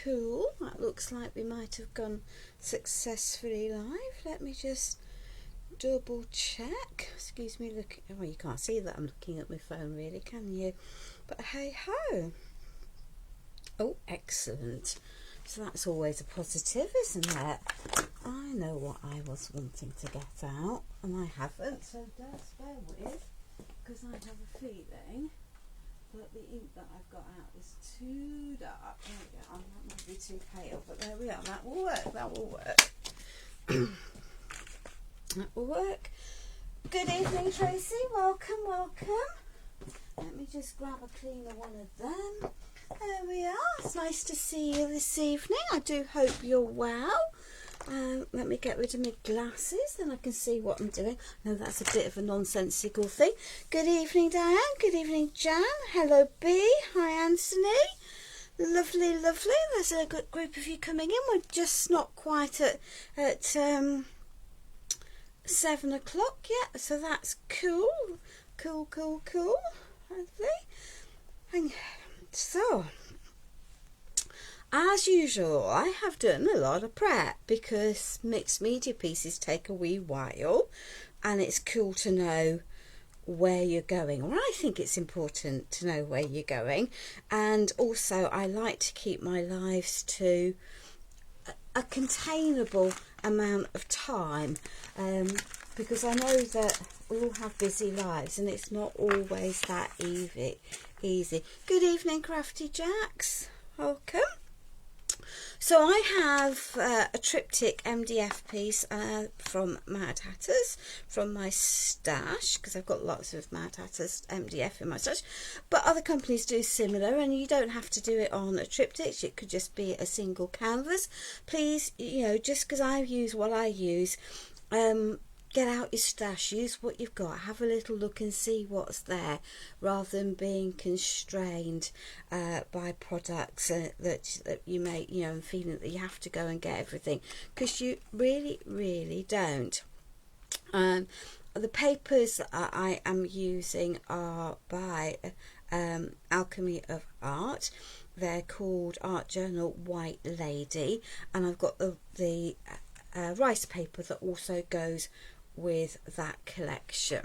cool. That looks like we might have gone successfully live. Let me just double check. Excuse me, look. Oh, you can't see that I'm looking at my phone, really, can you? But hey ho. Oh, excellent. So that's always a positive, isn't it? I know what I was wanting to get out, and I haven't, so just bear with, because I have a feeling that the ink that I've got out is too dark. There we go. That might be too pale, but there we are. That will work. That will work. That will work. Good evening, Tracy. Welcome, welcome. Let me just grab a cleaner one of them. There we are. It's nice to see you this evening. I do hope you're well. Let me get rid of my glasses, then I can see what I'm doing. No, that's a bit of a nonsensical thing. Good evening, Diane. Good evening, Jan. Hello, B. Hi, Anthony. Lovely, lovely. There's a good group of you coming in. We're just not quite at 7 o'clock yet, so that's cool. Cool. Lovely. And so, as usual, I have done a lot of prep because mixed media pieces take a wee while, and it's cool to know where you're going, or I think it's important to know where you're going. And also I like to keep my lives to a containable amount of time, because I know that we all have busy lives and it's not always that easy. Good evening, Crafty Jacks. Welcome. So I have a Tryptic MDF piece from Mad Hatters, from my stash, because I've got lots of Mad Hatters MDF in my stash, but other companies do similar, and you don't have to do it on a triptych. It could just be a single canvas. Please, you know, just because I use what I use, get out your stash, use what you've got, have a little look and see what's there, rather than being constrained by products that you may, you know, and feeling that you have to go and get everything, because you really don't. The papers that I am using are by Alchemy of Art. They're called Art Journal White Lady, and I've got the rice paper that also goes with that collection,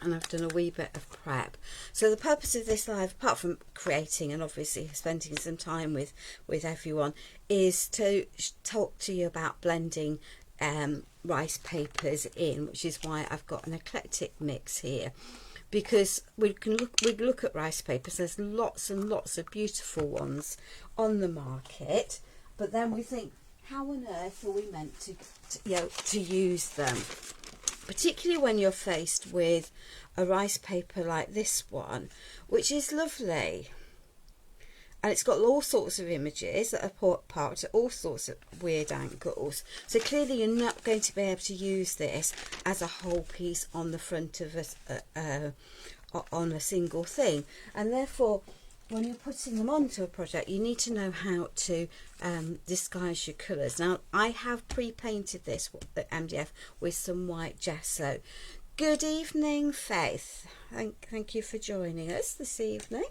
and I've done a wee bit of prep. So the purpose of this live, apart from creating and obviously spending some time with everyone, is to talk to you about blending rice papers in, which is why I've got an eclectic mix here, because we look at rice papers. There's lots and lots of beautiful ones on the market, but then we think, how on earth are we meant to use them? Particularly when you're faced with a rice paper like this one, which is lovely. And it's got all sorts of images that are parked at all sorts of weird angles. So clearly you're not going to be able to use this as a whole piece on the front of on a single thing. And therefore, when you're putting them onto a project, you need to know how to disguise your colours. Now, I have pre-painted this MDF with some white gesso. Good evening, Faith. Thank you for joining us this evening.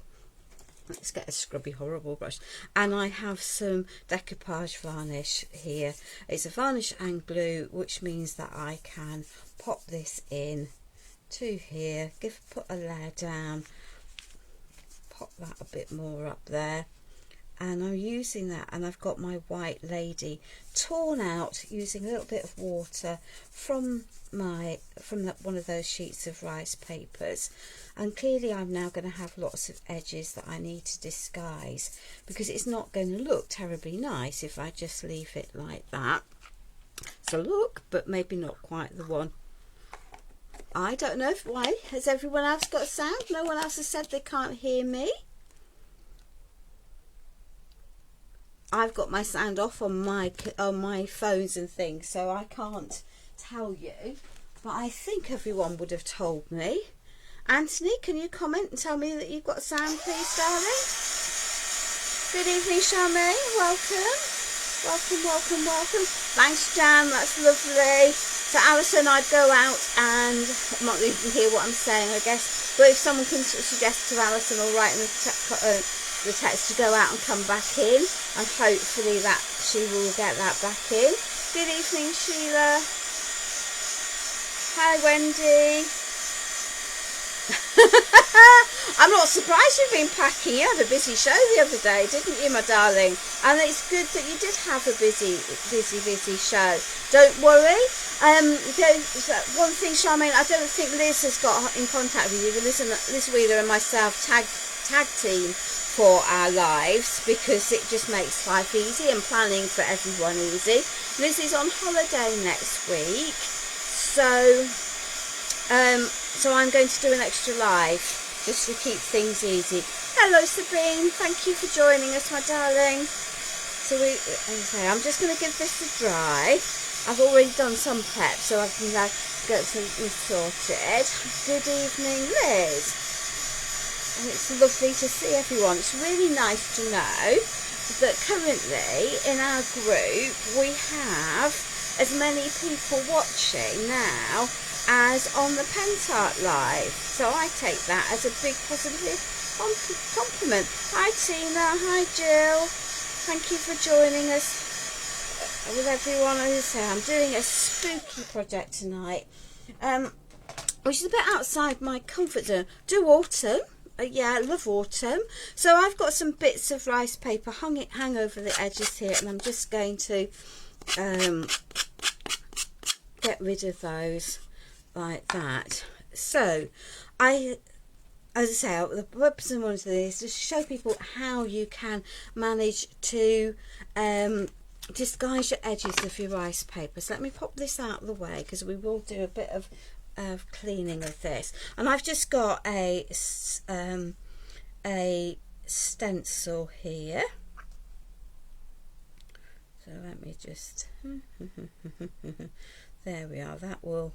Let's get a scrubby horrible brush. And I have some decoupage varnish here. It's a varnish and glue, which means that I can pop this in to here, put a layer down, pop that a bit more up there, and I'm using that, and I've got my White Lady torn out using a little bit of water from one of those sheets of rice papers. And clearly I'm now going to have lots of edges that I need to disguise, because it's not going to look terribly nice if I just leave it like that. It's a look, but maybe not quite the one. I don't know why. Has everyone else got sound? No one else has said they can't hear me. I've got my sound off on my phones and things, so I can't tell you. But I think everyone would have told me. Anthony, can you comment and tell me that you've got sound, please, darling? Good evening, Charmaine. Welcome. Thanks, Jan. That's lovely. So, Alison, I'd go out and I might even hear what I'm saying, I guess. But if someone can suggest to Alison or write in the the text to go out and come back in, and hopefully that she will get that back in. Good evening, Sheila. Hi, Wendy. I'm not surprised you've been packing. You had a busy show the other day, didn't you, my darling? And it's good that you did have a busy show. Don't worry. One thing, Charmaine, I don't think Liz has got in contact with you. Liz Wheeler and myself tag team for our lives, because it just makes life easy and planning for everyone easy. Liz is on holiday next week, so I'm going to do an extra live just to keep things easy. Hello, Sabine. Thank you for joining us, my darling. So I'm just going to give this a dry. I've already done some prep, so I can get something sorted. Good evening, Liz. And it's lovely to see everyone. It's really nice to know that currently in our group we have as many people watching now as on the Pentart live, so I take that as a big positive compliment. Hi Tina, hi Jill, thank you for joining us with everyone. As I say, I'm doing a spooky project tonight, which is a bit outside my comfort zone. Do autumn. Yeah, I love autumn. So I've got some bits of rice paper hang over the edges here, and I'm just going to get rid of those like that. So as I say, the purpose of one of these is to show people how you can manage to disguise your edges of your rice paper. So let me pop this out of the way, because we will do a bit of cleaning of this. And I've just got a stencil here, so let me just there we are. That will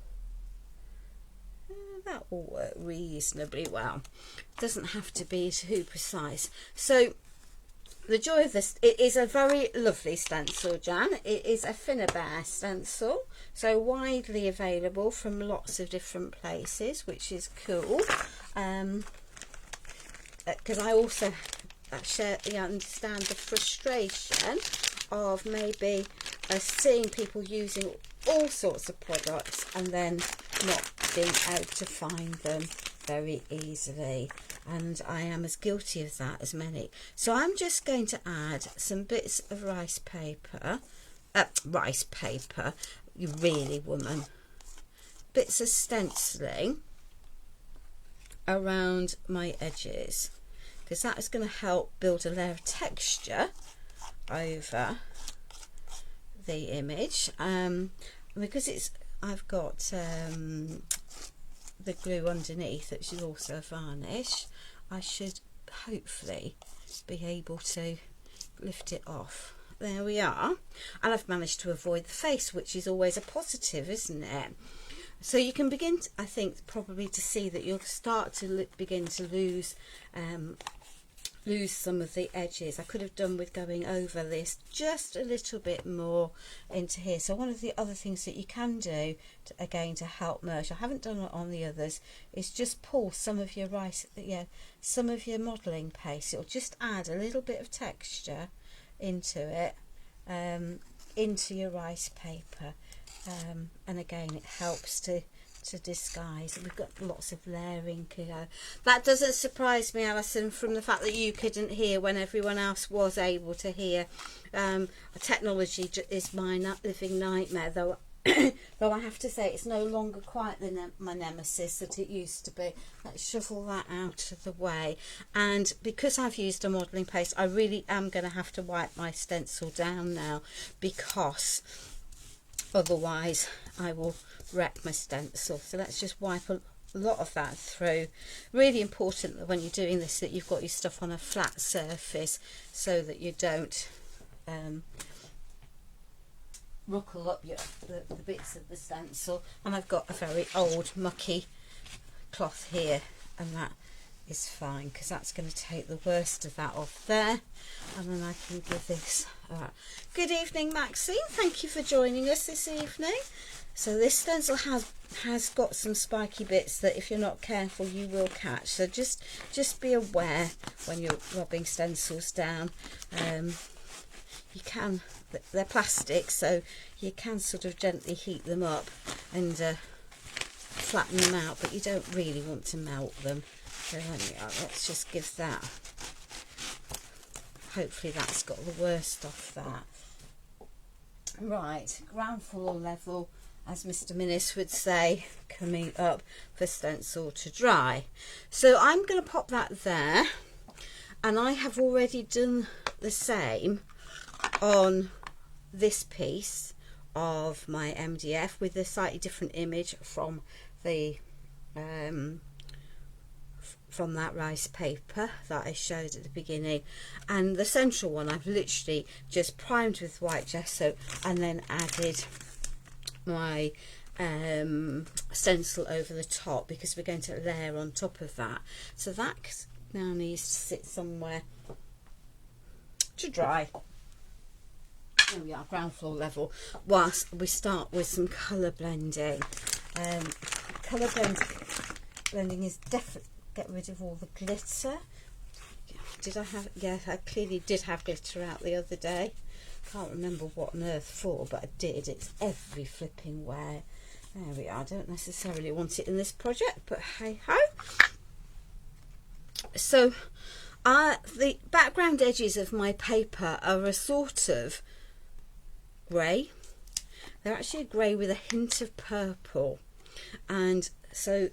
work reasonably well. It doesn't have to be too precise. So the joy of this, it is a very lovely stencil, Jan. It is a Finnabair stencil, so widely available from lots of different places, which is cool. Because I also understand the frustration of maybe seeing people using all sorts of products and then not being able to find them very easily, and I am as guilty of that as many. So I'm just going to add some bits of rice paper, you really woman, bits of stenciling around my edges, because that is going to help build a layer of texture over the image. Because I've got the glue underneath, which is also a varnish, I should hopefully be able to lift it off. There we are, and I've managed to avoid the face, which is always a positive, isn't it? So you can begin to, I think, probably to see that you'll start to begin to lose some of the edges. I could have done with going over this just a little bit more into here. So one of the other things that you can do to help merge, I haven't done it on the others, is just pull some of your some of your modelling paste. It'll just add a little bit of texture into it, into your rice paper, and again it helps to disguise. We've got lots of layering. That doesn't surprise me, Alison, from the fact that you couldn't hear when everyone else was able to hear. Technology is my living nightmare, though. Though I have to say it's no longer quite my nemesis that it used to be. Let's shuffle that out of the way. And because I've used a modelling paste, I really am going to have to wipe my stencil down now, because otherwise I will wreck my stencil. So let's just wipe a lot of that through. Really important that when you're doing this that you've got your stuff on a flat surface, so that you don't ruckle up the bits of the stencil. And I've got a very old mucky cloth here, and that is fine, because that's going to take the worst of that off there, and then I can give this. Good evening, Maxine, thank you for joining us this evening. So this stencil has got some spiky bits that if you're not careful you will catch, so just be aware when you're rubbing stencils down. You can, they're plastic, so you can sort of gently heat them up and flatten them out, but you don't really want to melt them. So let's just give that, hopefully that's got the worst off that. Right, ground floor level, as Mr. Minnis would say, coming up for stencil to dry. So I'm going to pop that there, and I have already done the same on this piece of my MDF with a slightly different image from the from that rice paper that I showed at the beginning, and the central one I've literally just primed with white gesso and then added my stencil over the top, because we're going to layer on top of that. So that now needs to sit somewhere to dry. There we are, ground floor level, whilst we start with some colour blending. Colour blending is definitely, get rid of all the glitter. Did I have, yeah, I clearly did have glitter out the other day. Can't remember what on earth for, but I did. It's every flipping where. There we are. I don't necessarily want it in this project, but hey ho. So the background edges of my paper are a sort of grey. They're actually a grey with a hint of purple, and so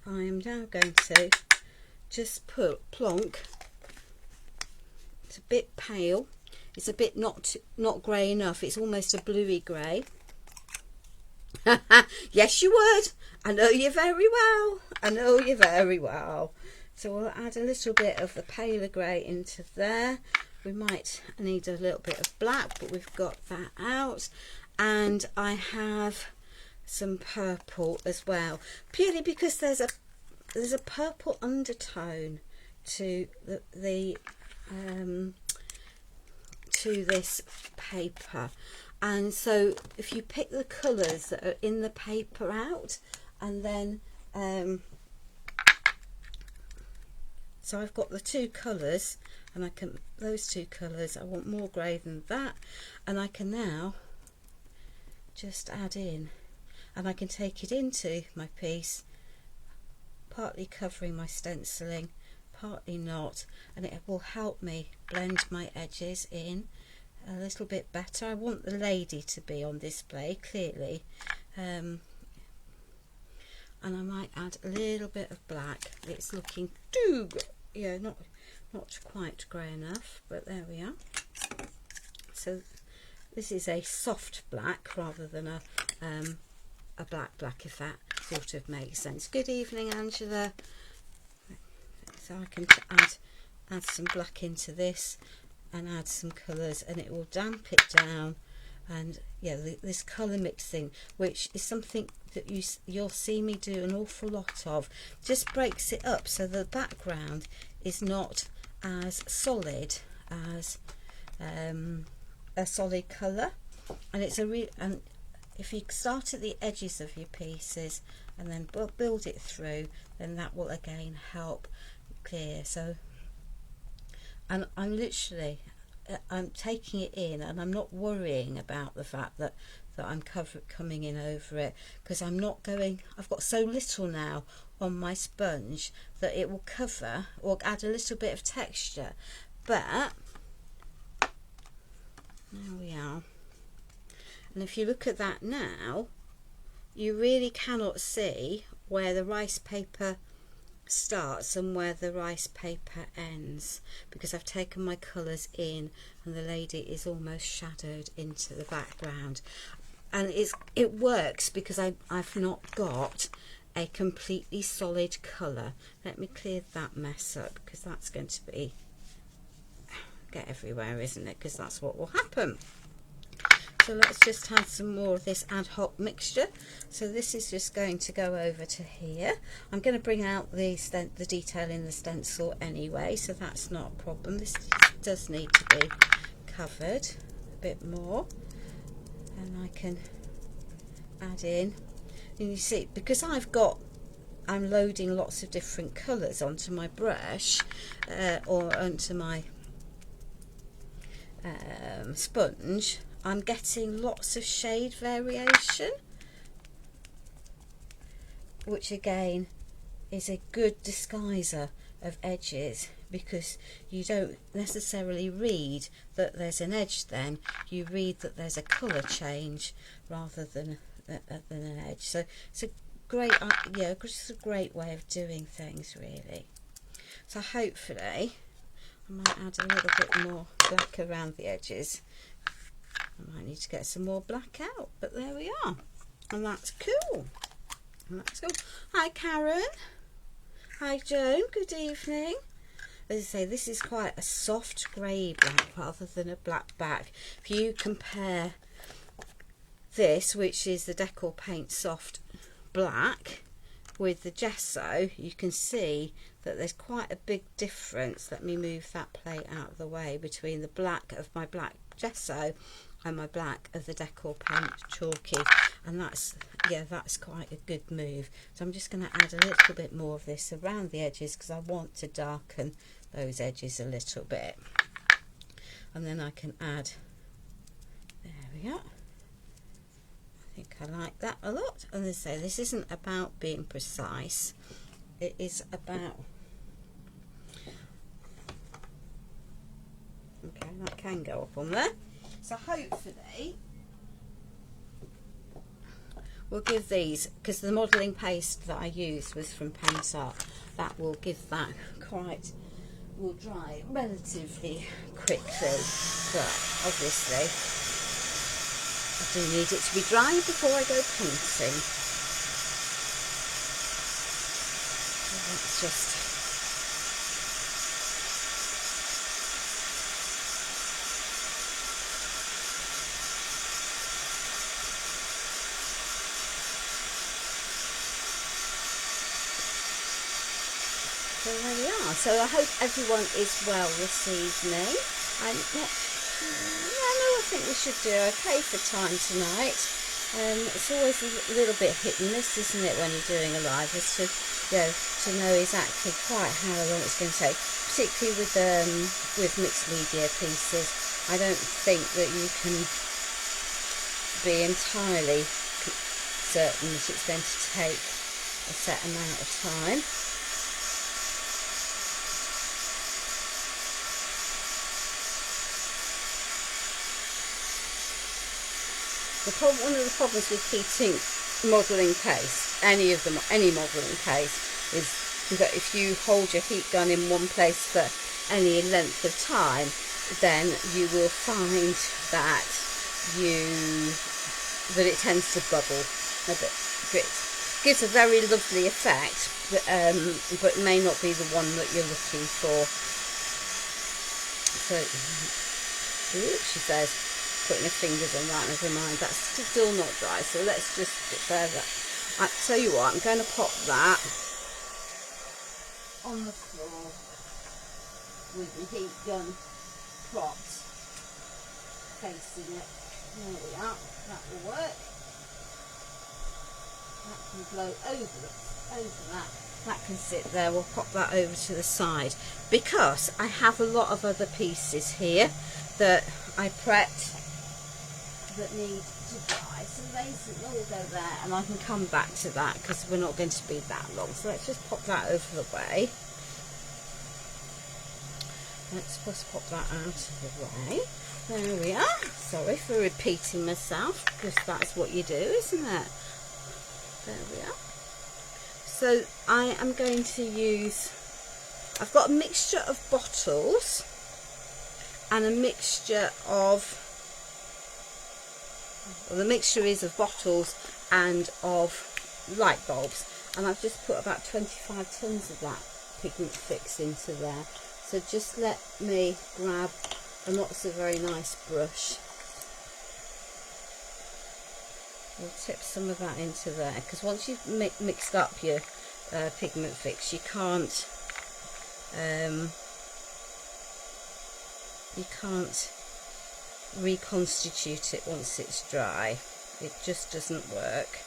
I am now going to just put plonk. It's a bit pale. It's a bit not grey enough. It's almost a bluey grey. Yes, you would. I know you very well. I know you very well. So we'll add a little bit of the paler grey into there. We might need a little bit of black, but we've got that out. And I have some purple as well, purely because there's a purple undertone to to this paper, and so if you pick the colours that are in the paper out, and then so I've got the two colours, and I can, those two colours, I want more grey than that, and I can now just add in, and I can take it into my piece, partly covering my stenciling, partly not, and it will help me blend my edges in a little bit better. I want the lady to be on display clearly, and I might add a little bit of black. It's looking too, yeah, not quite grey enough, but there we are. So this is a soft black rather than a black, if that sort of makes sense. Good evening, Angela. So I can add some black into this and add some colours, and it will damp it down. And yeah, this colour mixing, which is something that you'll see me do an awful lot of, just breaks it up so the background is not as solid as a solid colour. And it's and if you start at the edges of your pieces and then build it through, then that will again help clear. So, and I'm taking it in, and I'm not worrying about the fact that I'm coming in over it, because I'm not going, I've got so little now on my sponge that it will cover or add a little bit of texture. But there we are. And if you look at that now, you really cannot see where the rice paper starts and where the rice paper ends, because I've taken my colours in and the lady is almost shadowed into the background. And it works because I've not got a completely solid colour. Let me clear that mess up, because that's going to get everywhere, isn't it? Because that's what will happen. So let's just add some more of this ad hoc mixture. So this is just going to go over to here. I'm going to bring out the detail in the stencil anyway, so that's not a problem. This does need to be covered a bit more, and I can add in. And you see, because I'm loading lots of different colours onto my brush or onto my sponge, I'm getting lots of shade variation, which again is a good disguiser of edges, because you don't necessarily read that there's an edge then, you read that there's a colour change rather than an edge. So it's a great, just a great way of doing things really. So hopefully I might add a little bit more black around the edges. I might need to get some more black out, but there we are, and that's cool. Hi Karen, hi Joan, good evening. As I say, this is quite a soft grey black rather than a black back. If you compare this, which is the Decor Paint Soft Black, with the gesso, you can see that there's quite a big difference. Let me move that plate out of the way, between the black of my black gesso and my black of the Decor Paint Chalky, and that's quite a good move. So I'm just going to add a little bit more of this around the edges, because I want to darken those edges a little bit, and then I can add, there we go. I think I like that a lot. And as I say, this isn't about being precise, it is about, okay, that can go up on there. So hopefully we'll give these, because the modelling paste that I used was from Pentart, that will give that will dry relatively quickly, but obviously I do need it to be dry before I go painting. So let's just so there we are. So I hope everyone is well this evening. I think we should do okay for time tonight. It's always a little bit hit and miss, isn't it, when you're doing a live, as to know exactly quite how long it's going to take, particularly with mixed media pieces. I don't think that you can be entirely certain that it's going to take a set amount of time. One of the problems with heating modelling paste, any modelling paste, is that if you hold your heat gun in one place for any length of time, then you will find that it tends to bubble a bit. It gives a very lovely effect, but may not be the one that you're looking for. So, she says, putting her fingers on that, never mind, that's still not dry, so let's just prepare that. I'll tell you what, I'm going to pop that on the floor with the heat gun propped facing it. There we are, that will work. That can blow over that. That can sit there. We'll pop that over to the side, because I have a lot of other pieces here that I prepped that need to dry, so they will go there, and I can come back to that because we're not going to be that long. So let's just pop that over the way. Let's just pop that out of the way. There we are. Sorry for repeating myself, because that's what you do, isn't it? There we are. So I am going to use, I've got a mixture of bottles and a mixture of, well, the mixture is of bottles and of light bulbs, and I've just put about 25 tons of that pigment fix into there. So just let me grab a not so very nice brush we'll tip some of that into there, because once you've mixed up your pigment fix, you can't reconstitute it once it's dry. It just doesn't work.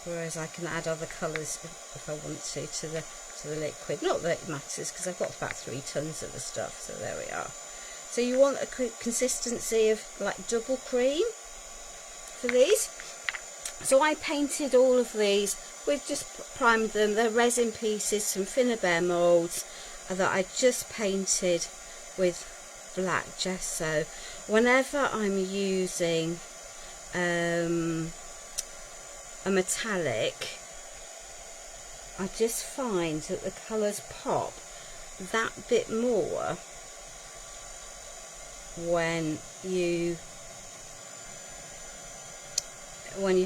Whereas I can add other colours if I want to the liquid. Not that it matters, because I've got about 3 tons of the stuff, so there we are. So you want a consistency of like double cream for these. So I painted all of these, we've just primed them. They're resin pieces from Finnabair moulds that I just painted with black gesso. Whenever I'm using a metallic, I just find that the colours pop that bit more when you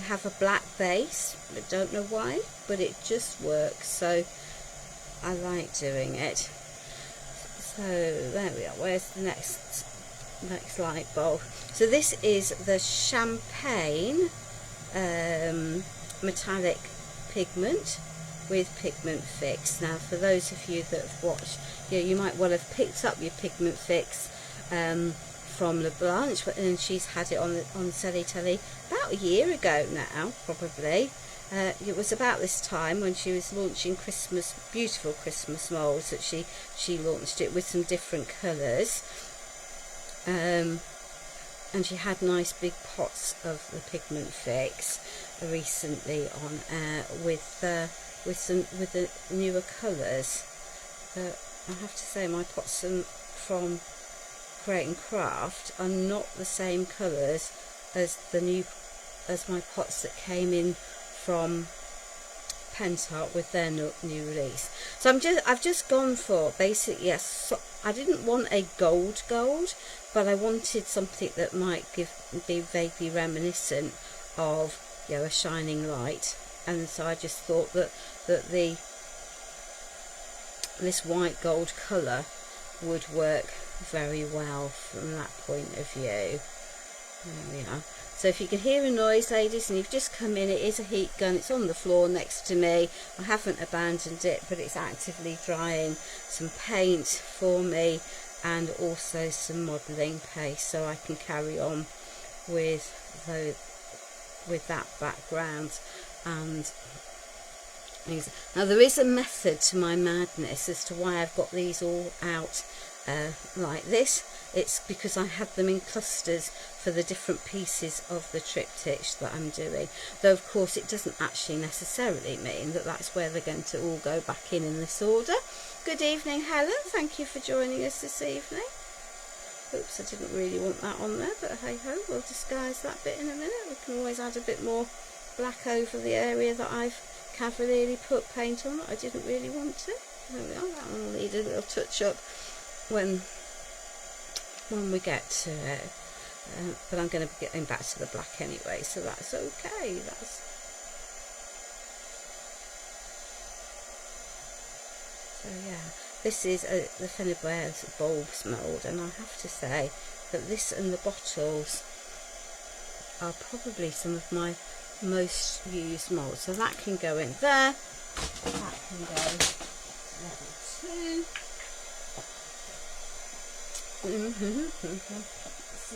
have a black base. I don't know why, but it just works, so I like doing it. So there we are. Where's the next light bulb? So this is the champagne metallic pigment with pigment fix. Now for those of you that have watched, you might well have picked up your pigment fix from LeBlanche, and she's had it on Telly about a year ago now, probably. It was about this time when she was launching beautiful Christmas moulds that she launched it with some different colours, and she had nice big pots of the pigment fix recently on air with the newer colours. I have to say my pots from Create and Craft are not the same colours as my pots that came in from Pentart with their new release. So I've just gone for basically, yes, so I didn't want a gold, but I wanted something that might be vaguely reminiscent of a shining light, and so I just thought that this white gold colour would work very well from that point of view. There we are. So if you can hear a noise, ladies, and you've just come in, it is a heat gun. It's on the floor next to me. I haven't abandoned it, but it's actively drying some paint for me and also some modelling paste, so I can carry on with that background and things. Now there is a method to my madness as to why I've got these all out like this. It's because I had them in clusters for the different pieces of the triptych that I'm doing, though of course it doesn't actually necessarily mean that that's where they're going to all go back in this order. Good evening, Helen, thank you for joining us this evening. Oops, I didn't really want that on there, but hey ho, we'll disguise that bit in a minute. We can always add a bit more black over the area that I've cavalierly put paint on that I didn't really want to. There we are, that one will need a little touch up when we get to it, but I'm going to be getting back to the black anyway, so that's okay. So yeah, this is the Finnabair's bulbs mould, and I have to say that this and the bottles are probably some of my most used moulds. So that can go in there, that can go level 2. See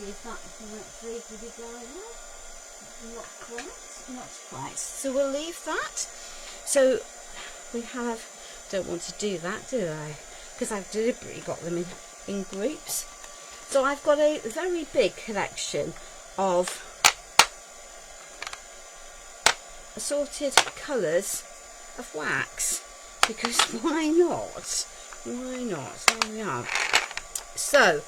if that correctly could be going on. Not quite. So we'll leave that. So we have, don't want to do that, do I? Because I've deliberately got them in groups. So I've got a very big collection of assorted colours of wax, because why not? Why not? There we are. So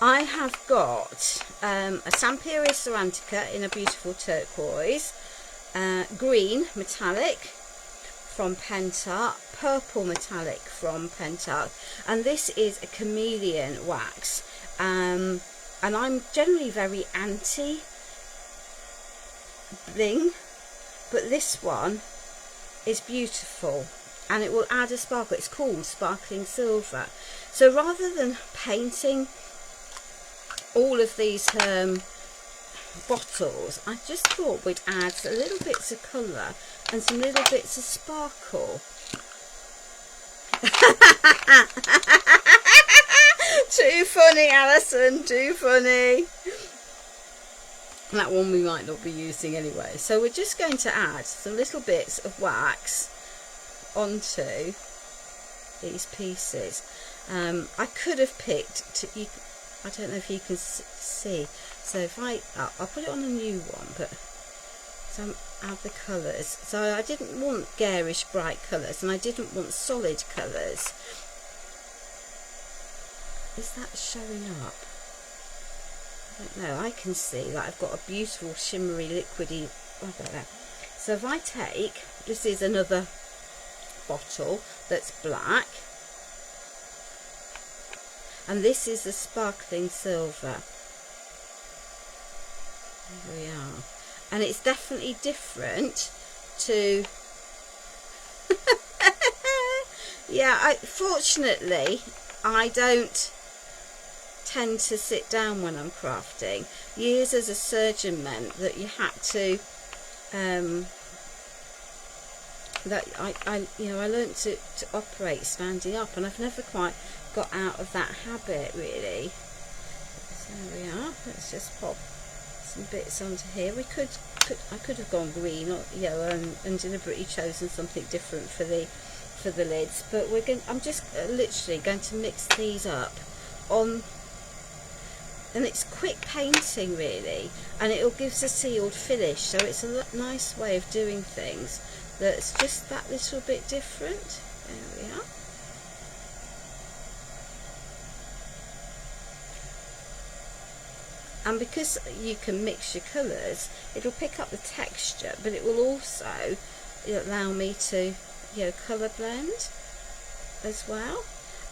I have got a Samperia Cerantica in a beautiful turquoise, green metallic from Pentart, purple metallic from Pentart, and this is a chameleon wax, and I'm generally very anti bling, but this one is beautiful and it will add a sparkle. It's called Sparkling Silver. So rather than painting all of these bottles, I just thought we'd add a little bits of colour and some little bits of sparkle. Too funny, Alison, too funny. That one we might not be using anyway. So we're just going to add some little bits of wax onto these pieces. I could have picked, I don't know if you can see, so if I'll put it on a new one, but so add the colours. So I didn't want garish bright colours, and I didn't want solid colours. Is that showing up? I don't know. I can see that I've got a beautiful shimmery liquidy. So if I take, this is another bottle that's black, and this is the sparkling silver. There we are. And it's definitely different to yeah, fortunately I don't tend to sit down when I'm crafting. Years as a surgeon meant that you had to I learnt to operate standing up, and I've never quite got out of that habit really. So there we are. Let's just pop some bits onto here. I could have gone green or yellow and deliberately chosen something different for the lids, but I'm just literally going to mix these up on, and it's quick painting really, and it'll give us a sealed finish, so it's a nice way of doing things that's just that little bit different. There we are. And because you can mix your colours, it'll pick up the texture, but it will also allow me to colour blend as well.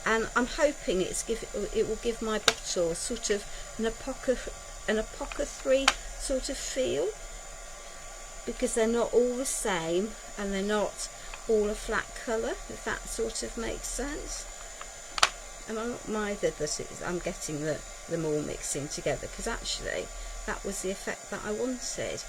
And I'm hoping it will give my bottle sort of an apothecary sort of feel, because they're not all the same and they're not all a flat colour, if that sort of makes sense. And I'm not minded that I'm getting them all mixing together, because actually that was the effect that I wanted.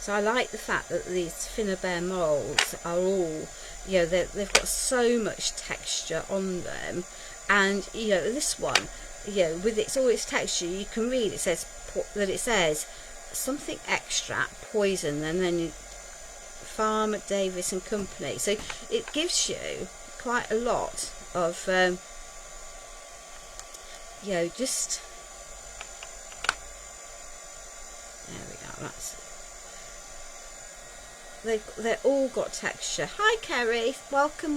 So I like the fact that these Finnabair moulds are all, they've got so much texture on them, and this one, with all its texture, you can read it says something extract poison, and then Farmer Davis and Company. So it gives you quite a lot of just there we go. They're all got texture. Hi Kerry, welcome.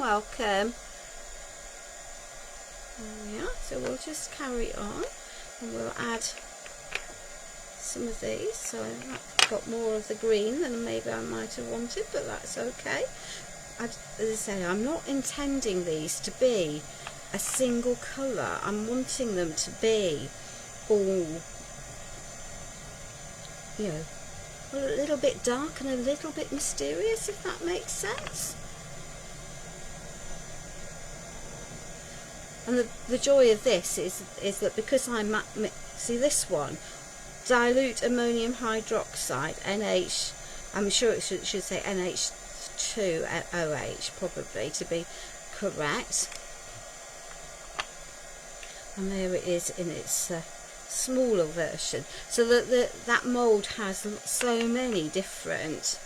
There we are. So we'll just carry on, and we'll add some of these. So I've got more of the green than maybe I might have wanted, but that's okay. As I say, I'm not intending these to be a single colour. I'm wanting them to be all, a little bit dark and a little bit mysterious, if that makes sense. And the joy of this is that because see this one, dilute ammonium hydroxide, NH, I'm sure it should say NH2OH probably to be correct. And there it is in its smaller version. So that mould has so many different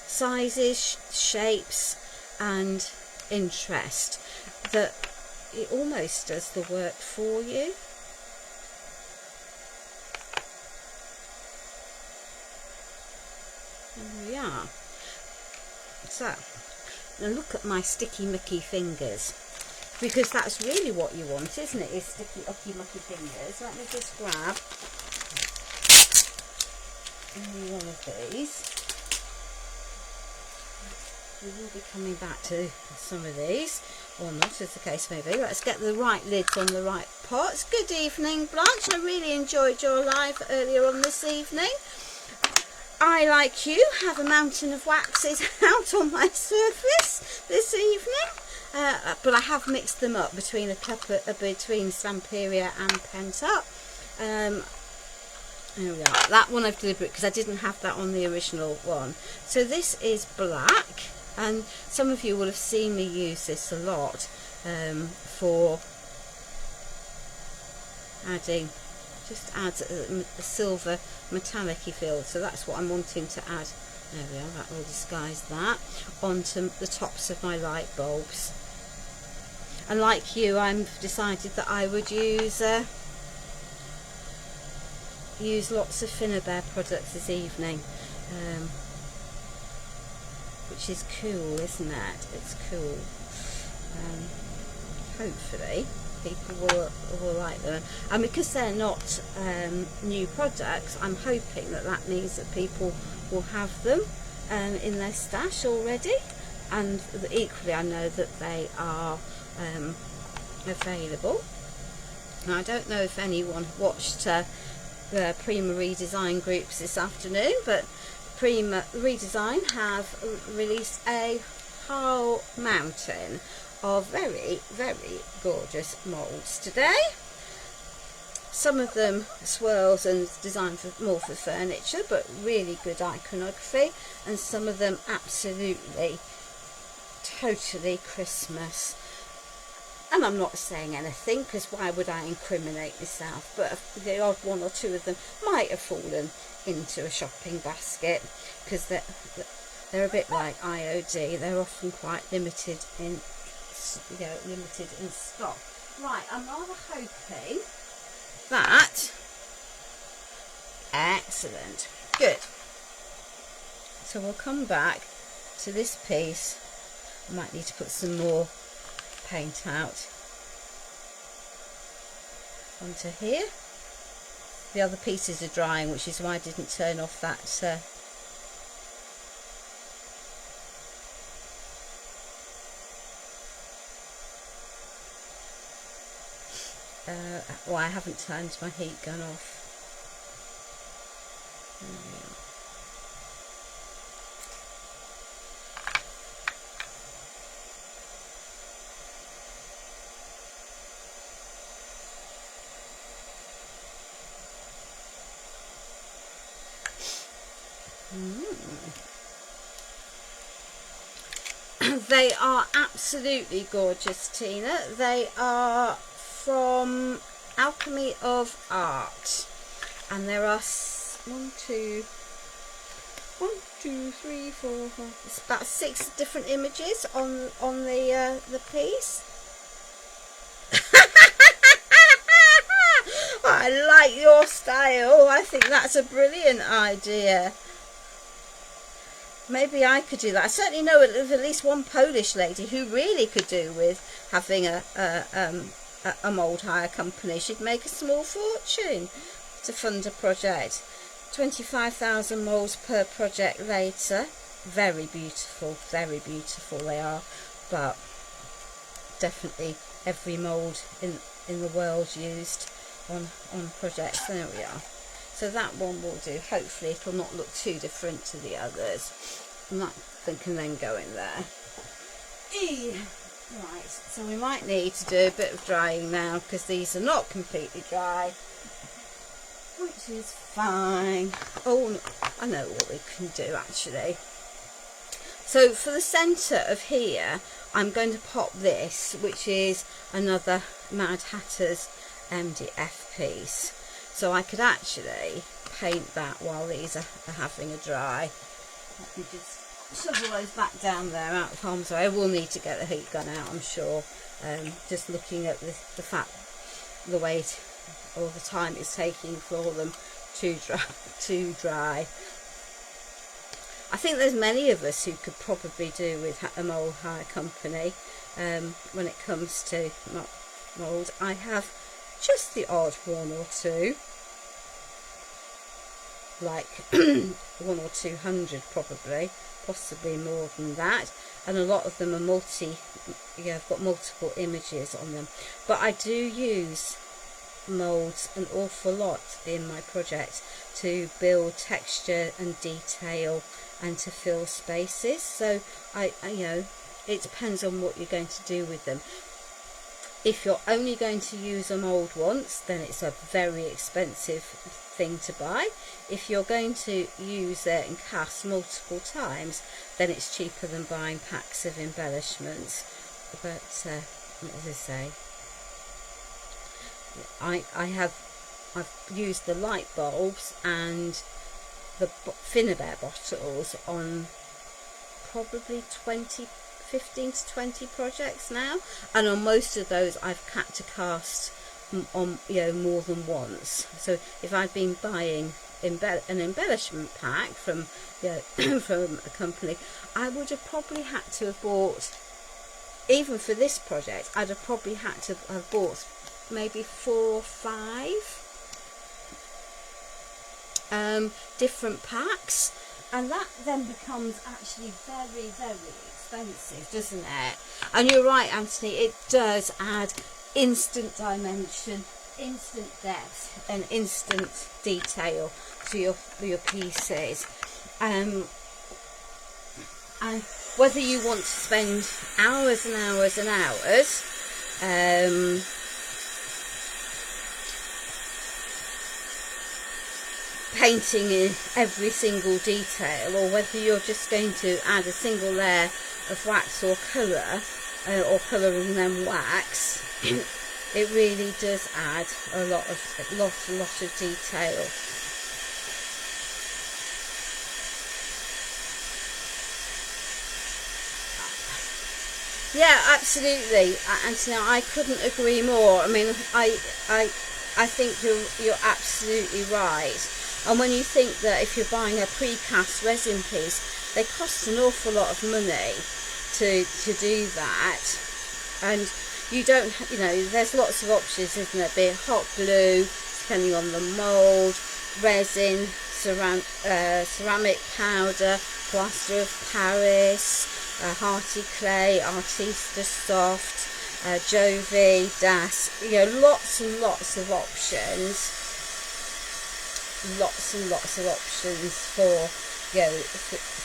sizes, shapes and interest that it almost does the work for you. There we are. So now look at my sticky mucky fingers, because that's really what you want, isn't it? Is sticky ucky mucky fingers. Let me just grab one of these. We will be coming back to some of these, or not, as the case may be. Let's get the right lids on the right pots. Good evening, Blanche. I really enjoyed your live earlier on this evening. I, like you, have a mountain of waxes out on my surface this evening, but I have mixed them up between between Stamperia and Pentart. There we are. That one I've deliberate because I didn't have that on the original one. So this is black, and some of you will have seen me use this a lot for adding. Just adds a silver metallic-y feel, so that's what I'm wanting to add. There we are, that will disguise that onto the tops of my light bulbs. And like you, I've decided that I would use lots of Finnabair products this evening, which is cool, isn't it? It's cool. Hopefully people will like them, and because they're not new products, I'm hoping that means that people will have them in their stash already, and equally I know that they are available. Now, I don't know if anyone watched the Prima redesign groups this afternoon, but Prima Redesign have released a whole mountain of very, very gorgeous moulds today. Some of them swirls and designed more for furniture, but really good iconography, and some of them absolutely totally Christmas. And I'm not saying anything, because why would I incriminate myself, but the odd one or two of them might have fallen into a shopping basket, because they're a bit like IOD. They're often quite limited in stock. Right, I'm rather hoping that, excellent, good. So we'll come back to this piece. I might need to put some more paint out onto here. The other pieces are drying, which is why I didn't turn off that well, I haven't turned my heat gun off. There we are. They are absolutely gorgeous, Tina. They are from Alchemy of Art, and there are 1, 2, 3, 4, 5. It's about 6 different images on the piece. I like your style. I think that's a brilliant idea. Maybe I could do that. I certainly know of at least one Polish lady who really could do with having a mould hire company. She'd make a small fortune to fund a project. 25,000 moulds per project later. Very beautiful they are, but definitely every mould in the world used on projects. There we are. So that one will do. Hopefully it'll not look too different to the others. And that thing can then go in there. Right, so we might need to do a bit of drying now, because these are not completely dry, which is fine. Oh, no, I know what we can do actually. So for the centre of here, I'm going to pop this, which is another Mad Hatter's MDF piece. So I could actually paint that while these are having a dry. Let me just shovel those back down there out of harm's way. I will need to get the heat gun out, I'm sure. Just looking at the fact, the weight, all the time it's taking for them to dry. I think there's many of us who could probably do with a mould hire company when it comes to mould. I have just the odd one or two, like 1 or 200 probably, possibly more than that, and a lot of them are I've got multiple images on them. But I do use moulds an awful lot in my project to build texture and detail and to fill spaces. So I you know, it depends on what you're going to do with them. If you're only going to use a mould once, then it's a very expensive thing to buy. If you're going to use it and cast multiple times, then it's cheaper than buying packs of embellishments. But as I say, I've used the light bulbs and the Finnabair bottles on probably 15 to 20 projects now, and on most of those I've had to cast on, you know, more than once. So if I'd been buying an embellishment pack from, you know, from a company, I would have probably had to have bought, even for this project, I'd have probably had to have bought maybe 4 or 5 different packs, and that then becomes actually very, very expensive, doesn't it? And you're right, Anthony, it does add instant dimension, instant depth and instant detail to your pieces. And whether you want to spend hours and hours and hours painting in every single detail, or whether you're just going to add a single layer of wax or colour and then wax, it really does add a lot of detail. Yeah, absolutely, Anthony, I couldn't agree more. I mean, I think you're absolutely right. And when you think that if you're buying a precast resin piece, they cost an awful lot of money to do that, and you don't, you know, there's lots of options, isn't there? Be it hot glue, depending on the mould, resin, ceramic powder, plaster of Paris, hearty clay, artista soft, Jovi, Das, you know, lots and lots of options. Lots and lots of options for, you know,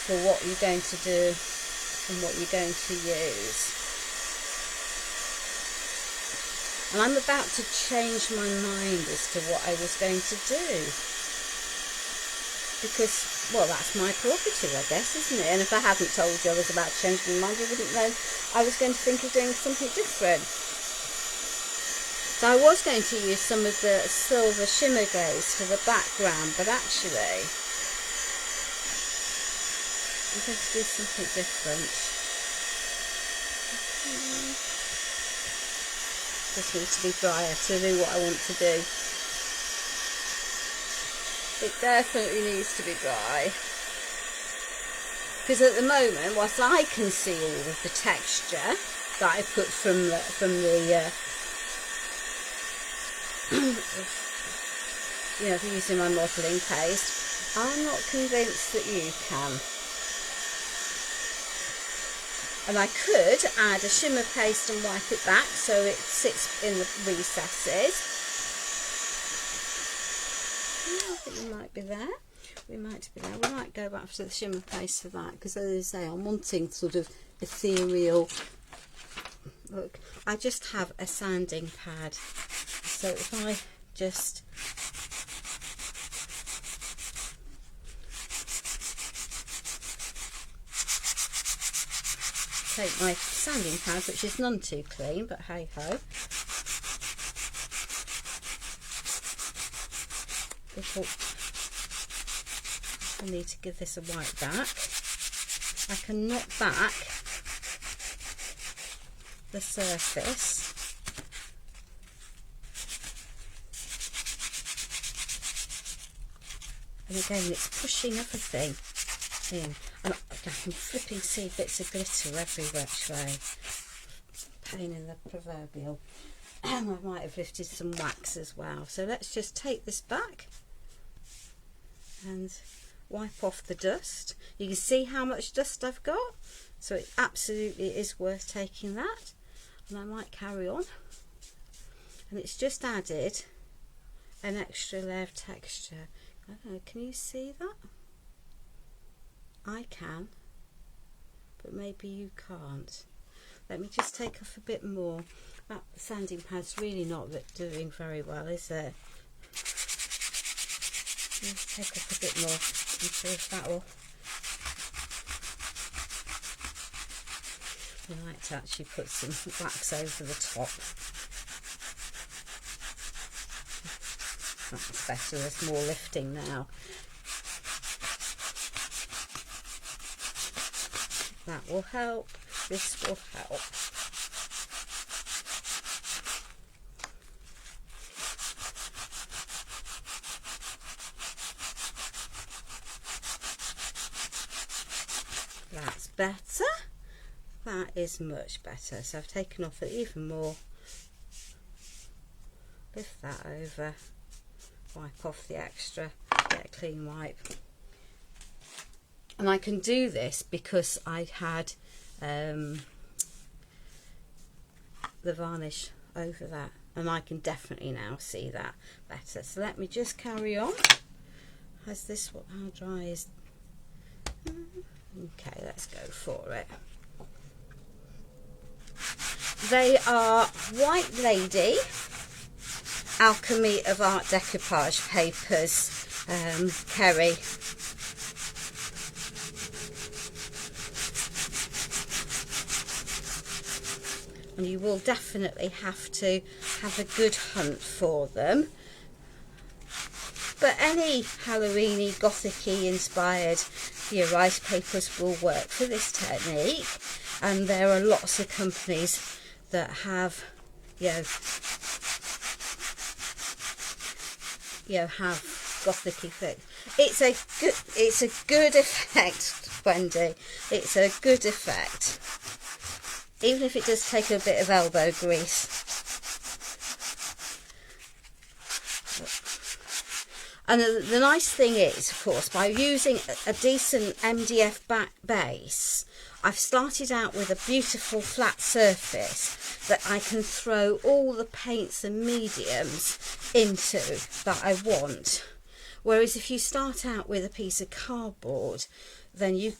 for what you're going to do and what you're going to use. And I'm about to change my mind as to what I was going to do, because, well, that's my prerogative, I guess, isn't it? And if I hadn't told you I was about to change my mind, you wouldn't know I was going to think of doing something different. So I was going to use some of the silver shimmer glaze for the background, but actually I'm going to do something different. Just needs to be drier to do what I want to do. It definitely needs to be dry. Because at the moment, whilst I can see all of the texture that I put from the you know, using my modelling paste, I'm not convinced that you can. And I could add a shimmer paste and wipe it back so it sits in the recesses. I think we might be there. We might go back to the shimmer paste for that, because as I say, I'm wanting sort of ethereal. Look, I just have a sanding pad. So if I just take my sanding pad, which is none too clean, but hey ho, I need to give this a wipe back. I can knock back the surface. And again, it's pushing everything in. And I can flipping see bits of glitter every which way. Pain in the proverbial. And I might have lifted some wax as well. So let's just take this back and wipe off the dust. You can see how much dust I've got. So it absolutely is worth taking that. And I might carry on. And it's just added an extra layer of texture. I don't know, can you see that? I can, but maybe you can't. Let me just take off a bit more. That sanding pad's really not doing very well, is it? Let's take off a bit more and see if that will. I like to actually put some wax over the top. That's better, there's more lifting now. That will help, this will help. That's better. That is much better. So I've taken off it even more. Lift that over. Wipe off the extra. Get a clean wipe. And I can do this because I had the varnish over that. And I can definitely now see that better. So let me just carry on. Has this, how dry is... Okay, let's go for it. They are White Lady Alchemy of Art decoupage papers, Kerry. And you will definitely have to have a good hunt for them. But any Halloweeny, Gothic-y inspired rice papers will work for this technique. And there are lots of companies that have, have Gothic effect. It's a good effect, Wendy. It's a good effect, even if it does take a bit of elbow grease. And the nice thing is, of course, by using a decent MDF back base, I've started out with a beautiful flat surface that I can throw all the paints and mediums into that I want. Whereas if you start out with a piece of cardboard, then you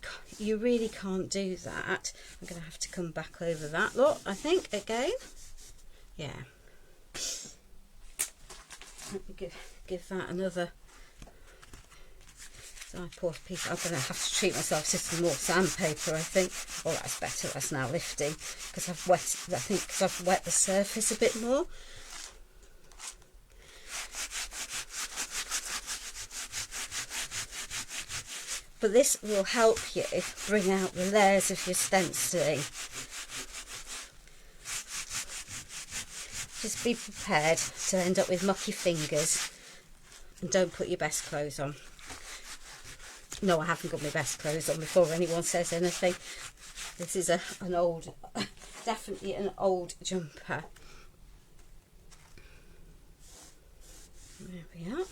really can't do that. I'm going to have to come back over that lot, I think, again. Yeah. Let me give that another. So I pour a piece. I'm going to have to treat myself to some more sandpaper, I think. Oh, that's better. That's now lifting because I've wet. I think because I've wet the surface a bit more. But this will help you bring out the layers of your stenciling. Just be prepared to end up with mucky fingers, and don't put your best clothes on. No, I haven't got my best clothes on before anyone says anything. This is an old, definitely an old jumper. There we are.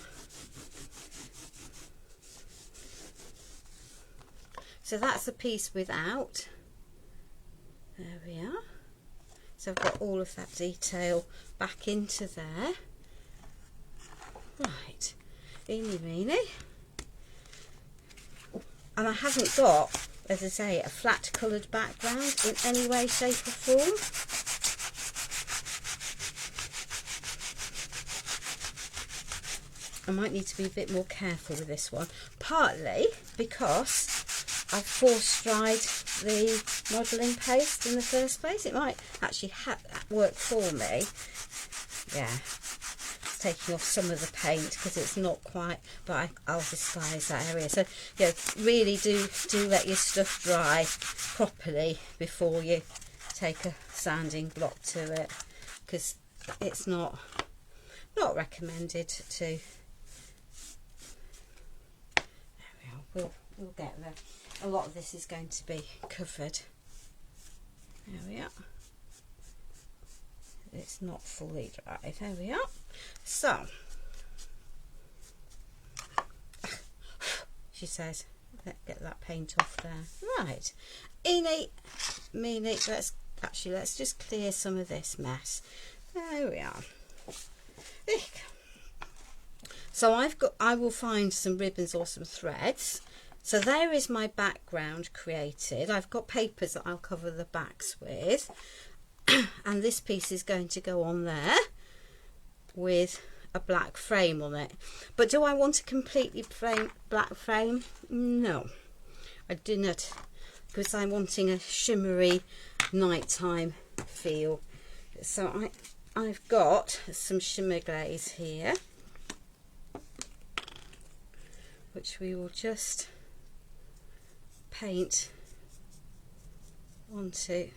So that's the piece without. There we are. So I've got all of that detail back into there. Right, eeny meeny. And I haven't got, as I say, a flat coloured background in any way, shape or form. I might need to be a bit more careful with this one, partly because I've force-dried the modelling paste in the first place. It might actually work for me. Yeah. Taking off some of the paint because it's not quite, but I'll disguise that area. So really do let your stuff dry properly before you take a sanding block to it, because it's not recommended to. There we are. We'll get there. A lot of this is going to be covered. There we are. It's not fully dry. There we are. So, she says, let's get that paint off there. Right, eeny, meeny, let's just clear some of this mess. There we are. So I will find some ribbons or some threads. So there is my background created. I've got papers that I'll cover the backs with. And this piece is going to go on there with a black frame on it. But do I want a completely black frame? No, I do not, because I'm wanting a shimmery nighttime feel. So I've got some shimmer glaze here, which we will just paint onto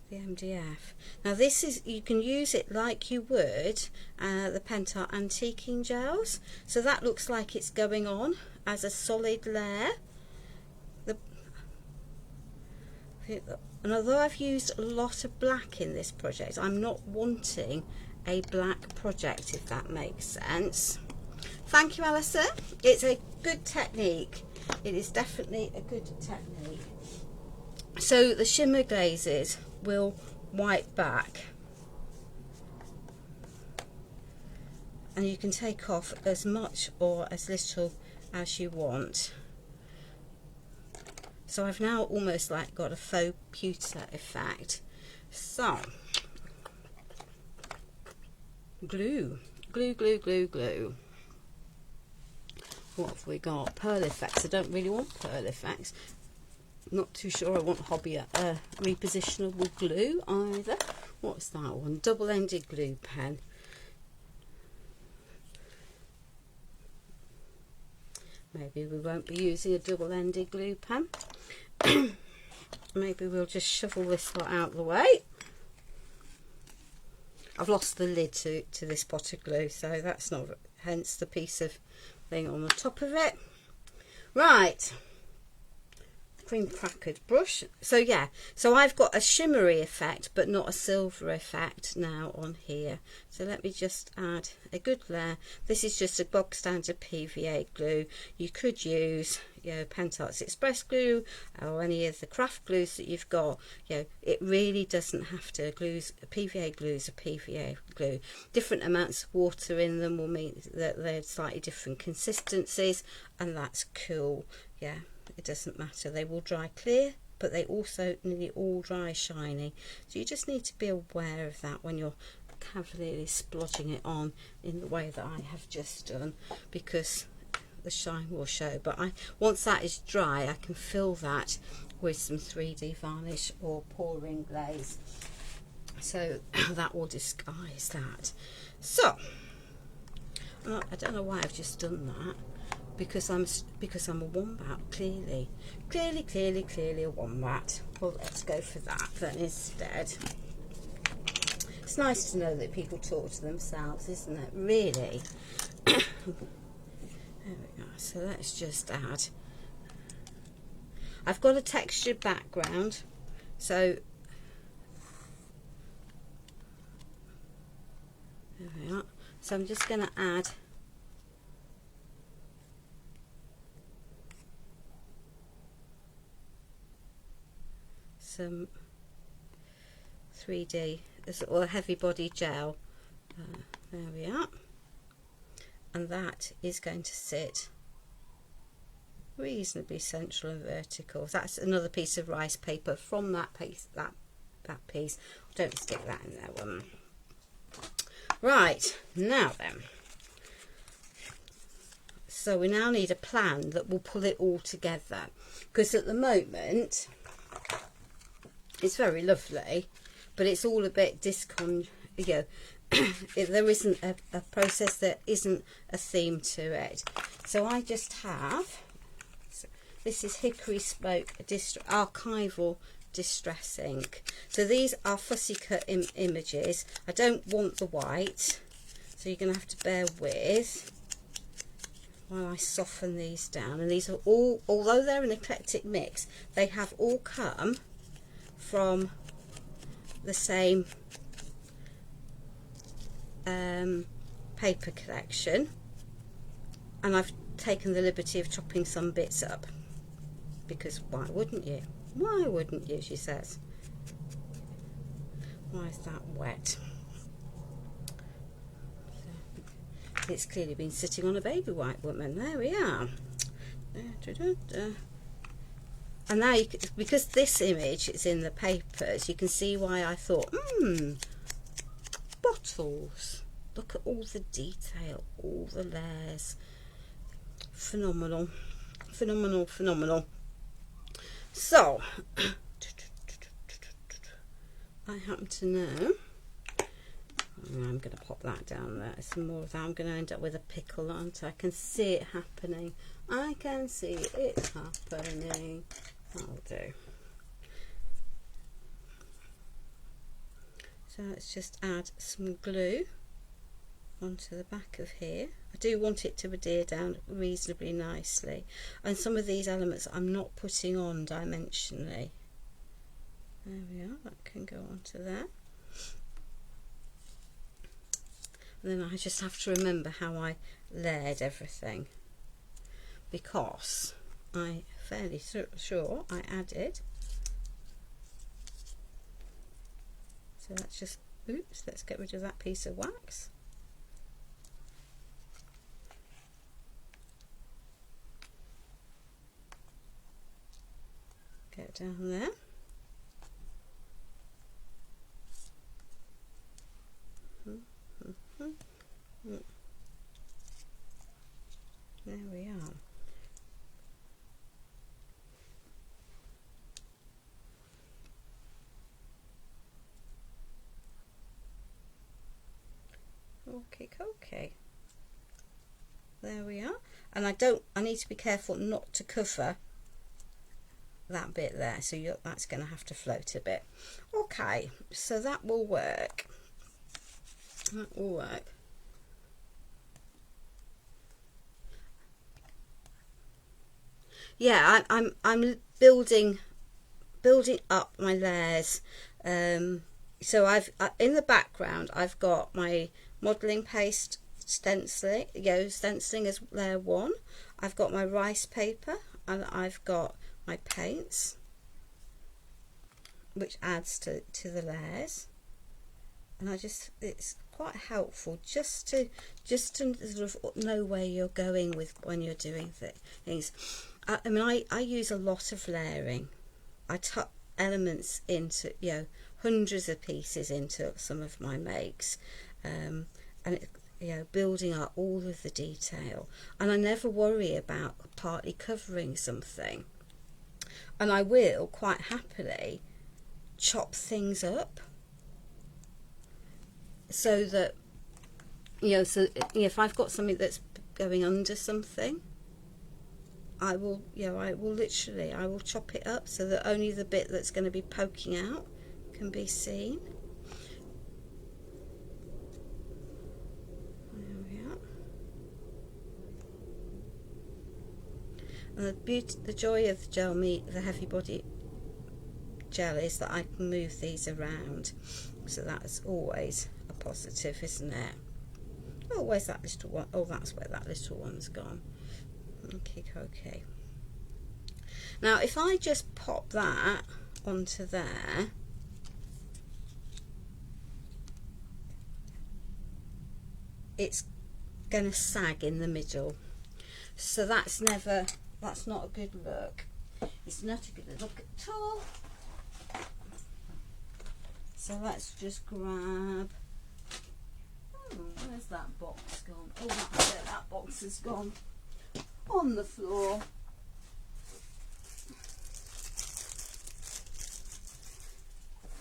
the MDF. Now this is, you can use it like you would the Pentart antiquing gels, so that looks like it's going on as a solid layer. And although I've used a lot of black in this project, I'm not wanting a black project, if that makes sense. Thank you, Alison. It's a good technique. It is definitely a good technique. So the shimmer glazes will wipe back, and you can take off as much or as little as you want. So I've now almost like got a faux pewter effect. So glue. What have we got? Pearl effects. I don't really want pearl effects. Not too sure I want hobby repositionable glue either. What's that one? Double-ended glue pen. Maybe we won't be using a double-ended glue pen. Maybe we'll just shovel this lot out of the way. I've lost the lid to this pot of glue, so that's not, hence the piece of thing on the top of it. Right. Cream crackered brush. So yeah, so I've got a shimmery effect but not a silver effect now on here. So let me just add a good layer. This is just a bog standard PVA glue. You could use, you know, Pentart's Express glue or any of the craft glues that you've got. You know, it really doesn't have to. PVA glues are PVA glue. Different amounts of water in them will mean that they're slightly different consistencies, and that's cool. Yeah. It doesn't matter, they will dry clear, but they also nearly all dry shiny. So you just need to be aware of that when you're cavalierly splodging it on in the way that I have just done, because the shine will show. But once that is dry, I can fill that with some 3D varnish or pouring glaze, so that will disguise that. So I don't know why I've just done that. Because I'm a wombat, clearly a wombat. Well, let's go for that then instead. It's nice to know that people talk to themselves, isn't it? Really. There we go. So let's just add. I've got a textured background, so there we are. So I'm just going to add some 3D or heavy body gel. There we are, and that is going to sit reasonably central and vertical. That's another piece of rice paper from that piece. That piece. Don't stick that in there. One. Right, now then. So we now need a plan that will pull it all together, because at the moment it's very lovely, but it's all a bit there isn't a process, there isn't a theme to it. So I just have, this is Hickory Smoke Archival Distress Ink. So these are fussy cut images. I don't want the white, so you're going to have to bear with while I soften these down. And these are all, although they're an eclectic mix, they have all come from the same paper collection, and I've taken the liberty of chopping some bits up, because why wouldn't you? Why wouldn't you, she says. Why is that wet? it's clearly been sitting on a baby white woman. There we are. And now, because this image is in the papers, you can see why I thought, bottles. Look at all the detail, all the layers. Phenomenal, phenomenal, phenomenal. So, I happen to know, I'm going to pop that down there. Some more of that. I'm going to end up with a pickle, aren't I? I can see it happening. I can see it happening. That'll do. So let's just add some glue onto the back of here. I do want it to adhere down reasonably nicely, and some of these elements I'm not putting on dimensionally. There we are, that can go onto there. And then I just have to remember how I layered everything, because I'm fairly sure I added. So let's just, oops, let's get rid of that piece of wax. Get down there. There we are. Okay. There we are. And I need to be careful not to cover that bit there, so that's going to have to float a bit. Okay, so that will work. That will work. Yeah, I'm building up my layers. So I've in the background I've got my modelling paste stenciling as layer 1. I've got my rice paper, and I've got my paints, which adds to the layers. And it's quite helpful just to sort of know where you're going with when you're doing things. I mean, I use a lot of layering. I tuck elements into, hundreds of pieces into some of my makes, and building up all of the detail. And I never worry about partly covering something. And I will quite happily chop things up, so that if I've got something that's going under something, I will chop it up so that only the bit that's going to be poking out can be seen. There we are. And the joy of the heavy body gel is that I can move these around, so that's always a positive, isn't it? Oh, where's that little one? Oh, that's where that little one's gone. Okay. Now if I just pop that onto there, it's going to sag in the middle, so that's not a good look. It's not a good look at all. So let's just grab, where's that box gone? Oh, that's it, that box has gone on the floor.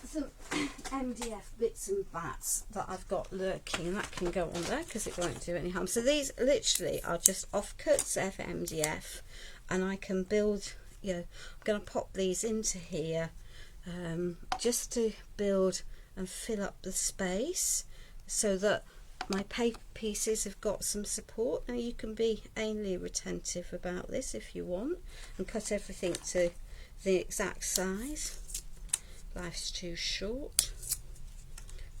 Some MDF bits and bats that I've got lurking, and that can go on there because it won't do any harm. So these literally are just offcuts of MDF, and I can build, I'm going to pop these into here just to build and fill up the space so that my paper pieces have got some support. Now you can be anally retentive about this if you want, and cut everything to the exact size. Life's too short.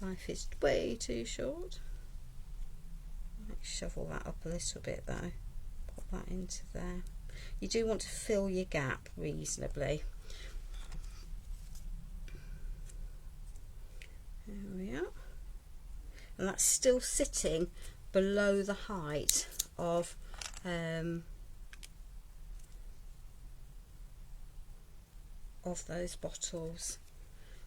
Life is way too short. Let's shovel that up a little bit though. Pop that into there. You do want to fill your gap reasonably. There we are. And that's still sitting below the height of those bottles.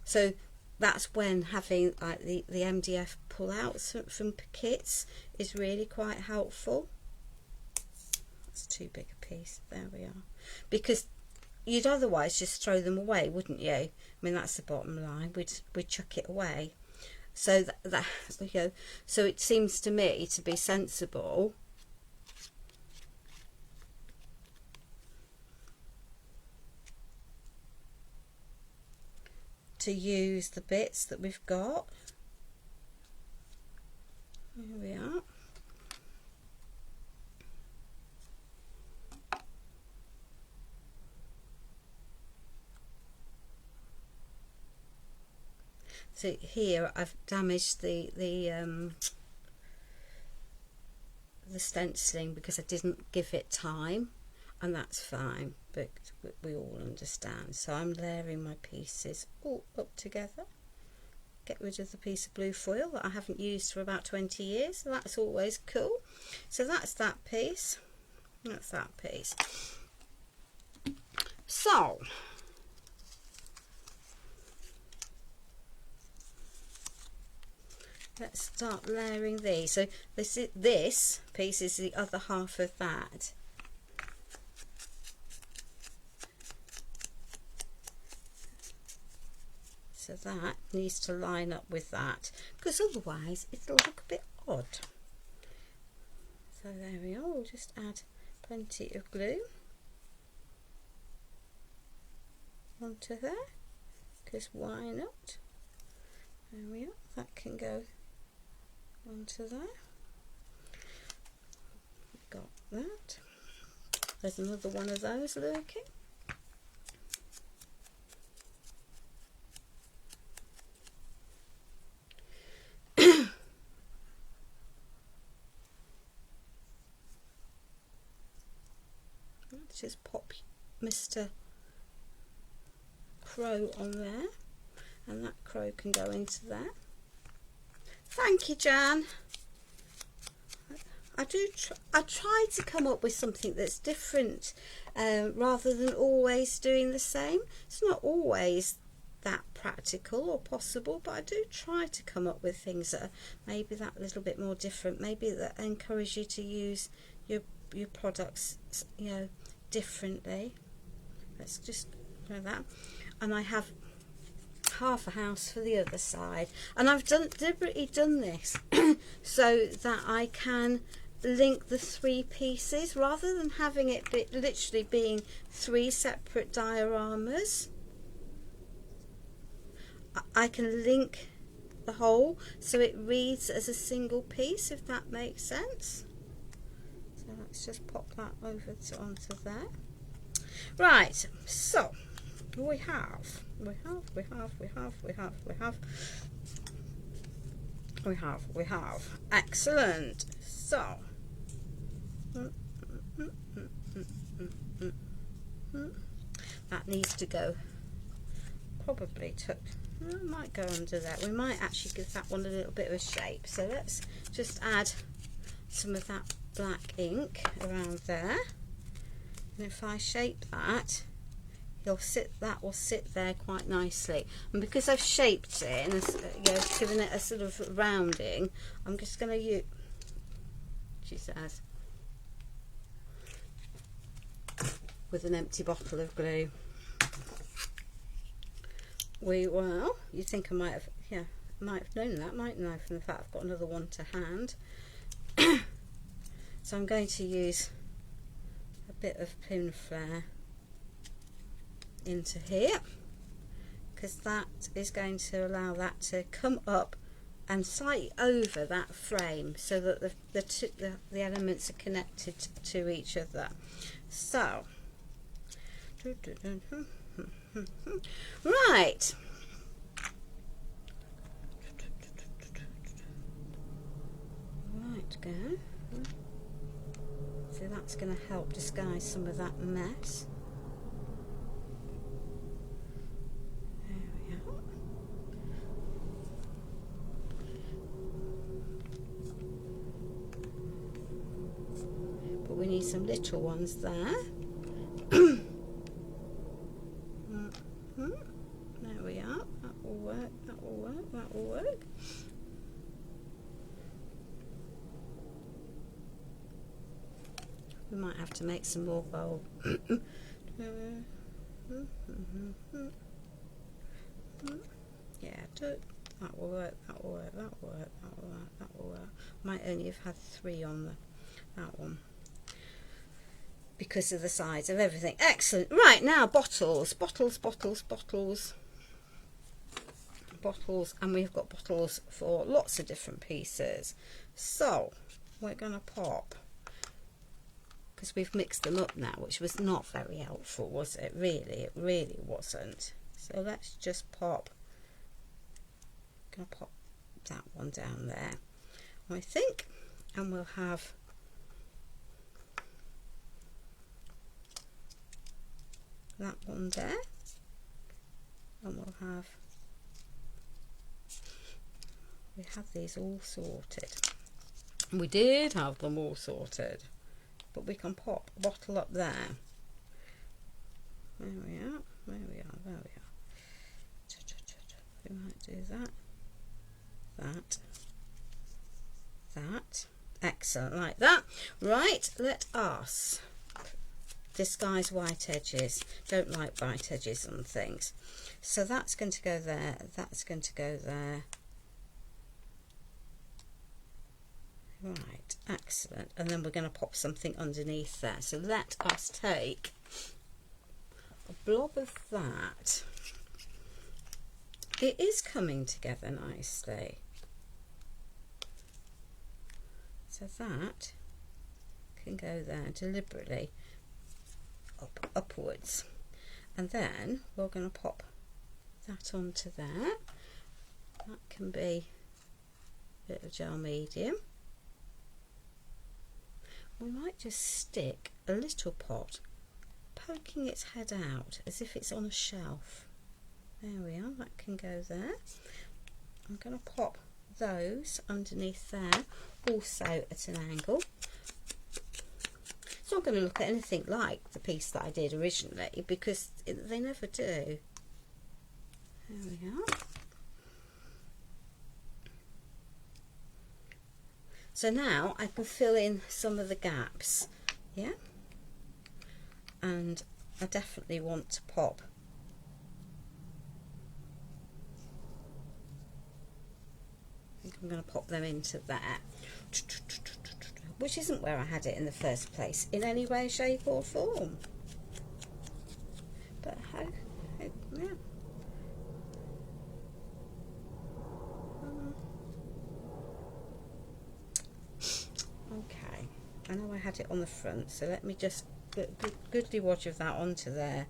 So that's when having like the MDF pull outs from kits is really quite helpful. That's too big a piece. There we are. Because you'd otherwise just throw them away, wouldn't you? I mean, that's the bottom line. We'd chuck it away. So that you know, so it seems to me to be sensible to use the bits that we've got. Here we are. So here I've damaged the stenciling because I didn't give it time, and that's fine, but we all understand. So I'm layering my pieces all up together. Get rid of the piece of blue foil that I haven't used for about 20 years. So that's always cool. So that's that piece. That's that piece. So let's start layering these. So this piece is the other half of that. So that needs to line up with that, because otherwise it'll look a bit odd. So there we are. We'll just add plenty of glue onto there, because why not? There we are. That can go onto there. Got that. There's another one of those lurking. Let's just pop Mr. Crow on there, and that crow can go into there. Thank you, Jan. I try to come up with something that's different, rather than always doing the same. It's not always that practical or possible, but I do try to come up with things that are maybe that little bit more different, maybe that encourage you to use your products, you know, differently. Let's just do that. And I have half a house for the other side, and I've deliberately done this so that I can link the three pieces rather than having it literally being three separate dioramas. I can link the whole so it reads as a single piece, if that makes sense. So let's just pop that over onto there. Right, so we have excellent. So that needs to go, probably took, might go under that. We might actually give that one a little bit of a shape. So let's just add some of that black ink around there, and if I shape that, that will sit there quite nicely. And because I've shaped it and given it a sort of rounding, I'm just going to use, she says, with an empty bottle of glue. You think I might have known that, mightn't I, from the fact I've got another one to hand. So I'm going to use a bit of pin flare into here, because that is going to allow that to come up and slightly over that frame, so that the elements are connected to each other. So right, go. So that's going to help disguise some of that mess. There we are. need some little ones there. There we are. That will work, that will work, that will work. We might have to make some more bowl. Yeah, that will work, that will work, that will work, that will work, that will work. Might only have had 3 on that one because of the size of everything. Excellent. Right, now bottles, bottles, bottles, bottles, bottles, and we've got bottles for lots of different pieces. So we're going to pop, because we've mixed them up now, which was not very helpful, was it? Really, it really wasn't. So let's just pop. I'm going to pop that one down there, I think, and we'll have that one there, and we'll have, we had these all sorted. We did have them all sorted, but we can pop a bottle up there. There we are, there we are, there we are. We might do that, that. Excellent, like that. Right, let us disguise white edges. Don't like white edges on things. So that's going to go there, that's going to go there. Right, excellent. And then we're going to pop something underneath there. So let us take a blob of that. It is coming together nicely. So that can go there deliberately upwards. And then we're going to pop that onto there. That can be a bit of gel medium. We might just stick a little pot poking its head out as if it's on a shelf. There we are, that can go there. I'm going to pop those underneath there, also at an angle. It's not going to look anything like the piece that I did originally because they never do. There we are. So now I can fill in some of the gaps, yeah? And I definitely want to pop I'm going to pop them into there, which isn't where I had it in the first place in any way, shape or form. But how yeah. Okay, I know I had it on the front, so let me just goodly watch of that onto there.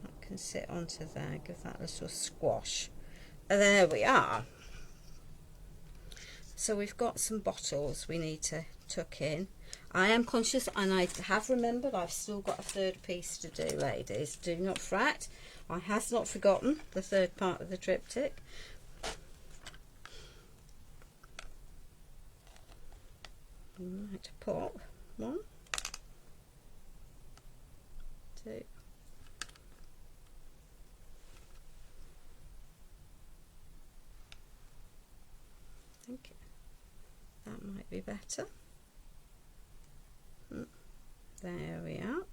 That can sit onto there, give that a little squash. There we are. So we've got some bottles we need to tuck in. I am conscious, and I have remembered I've still got a third piece to do, ladies. Do not fret. I have not forgotten the third part of the triptych. Right, pop 1, 2. I think that might be better. There we are.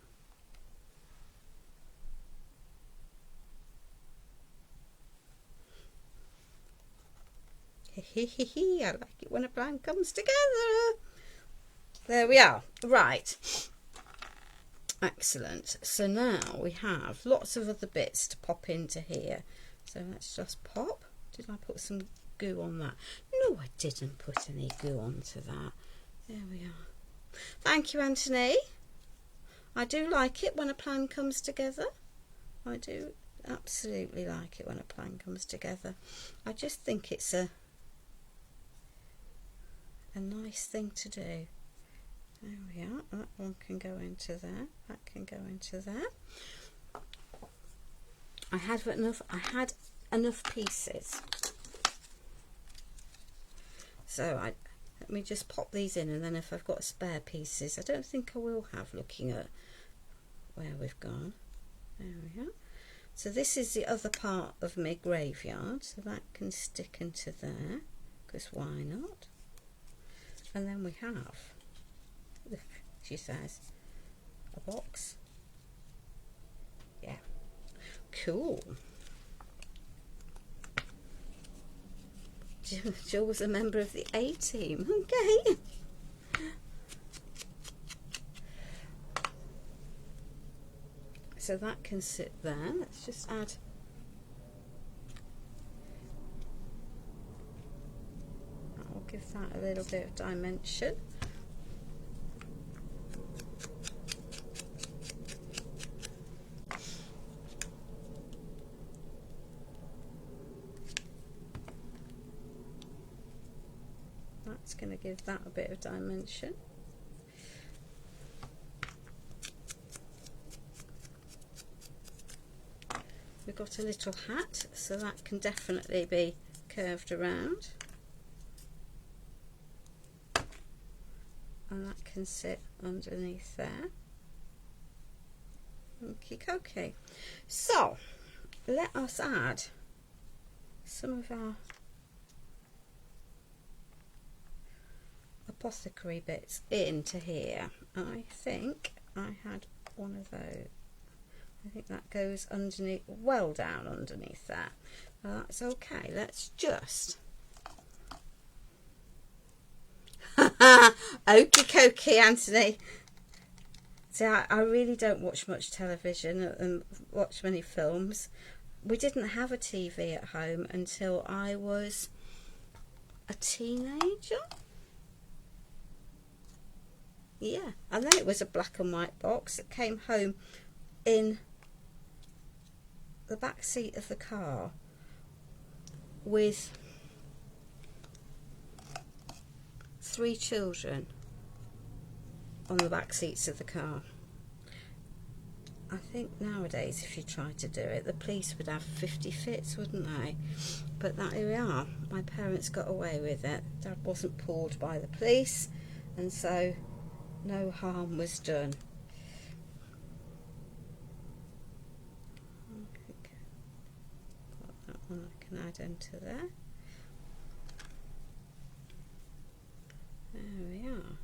I like it when a plan comes together. There we are. Right. Excellent. So now we have lots of other bits to pop into here. So let's just pop. Did I put some glue on that? No, I didn't put any glue onto that. There we are. Thank you, Anthony. I do like it when a plan comes together. I do absolutely like it when a plan comes together. I just think it's a nice thing to do. There we are. That one can go into there. That can go into there. I had enough pieces. So let me just pop these in, and then if I've got spare pieces, I don't think I will have, looking at where we've gone. There we go. So this is the other part of my graveyard, so that can stick into there, because why not? And then we have, she says, a box. Yeah, cool. Jill was a member of the A team. Okay. So that can sit there. Let's just add I'll give that a little bit of dimension. That's going to give that a bit of dimension. We've got a little hat, so that can definitely be curved around. And that can sit underneath there. Okay. So, let us add some of our apothecary bits into here. I think I had one of those. I think that goes underneath, well down underneath that. That's okay. Let's just okie dokie, Anthony. See, I really don't watch much television and watch many films. We didn't have a TV at home until I was a teenager. Yeah, and then it was a black and white box that came home in the back seat of the car with 3 children on the back seats of the car. I think nowadays if you tried to do it, the police would have 50 fits, wouldn't they? But here we are. My parents got away with it. Dad wasn't pulled by the police, and so no harm was done. Got that one I can add into there. There we are.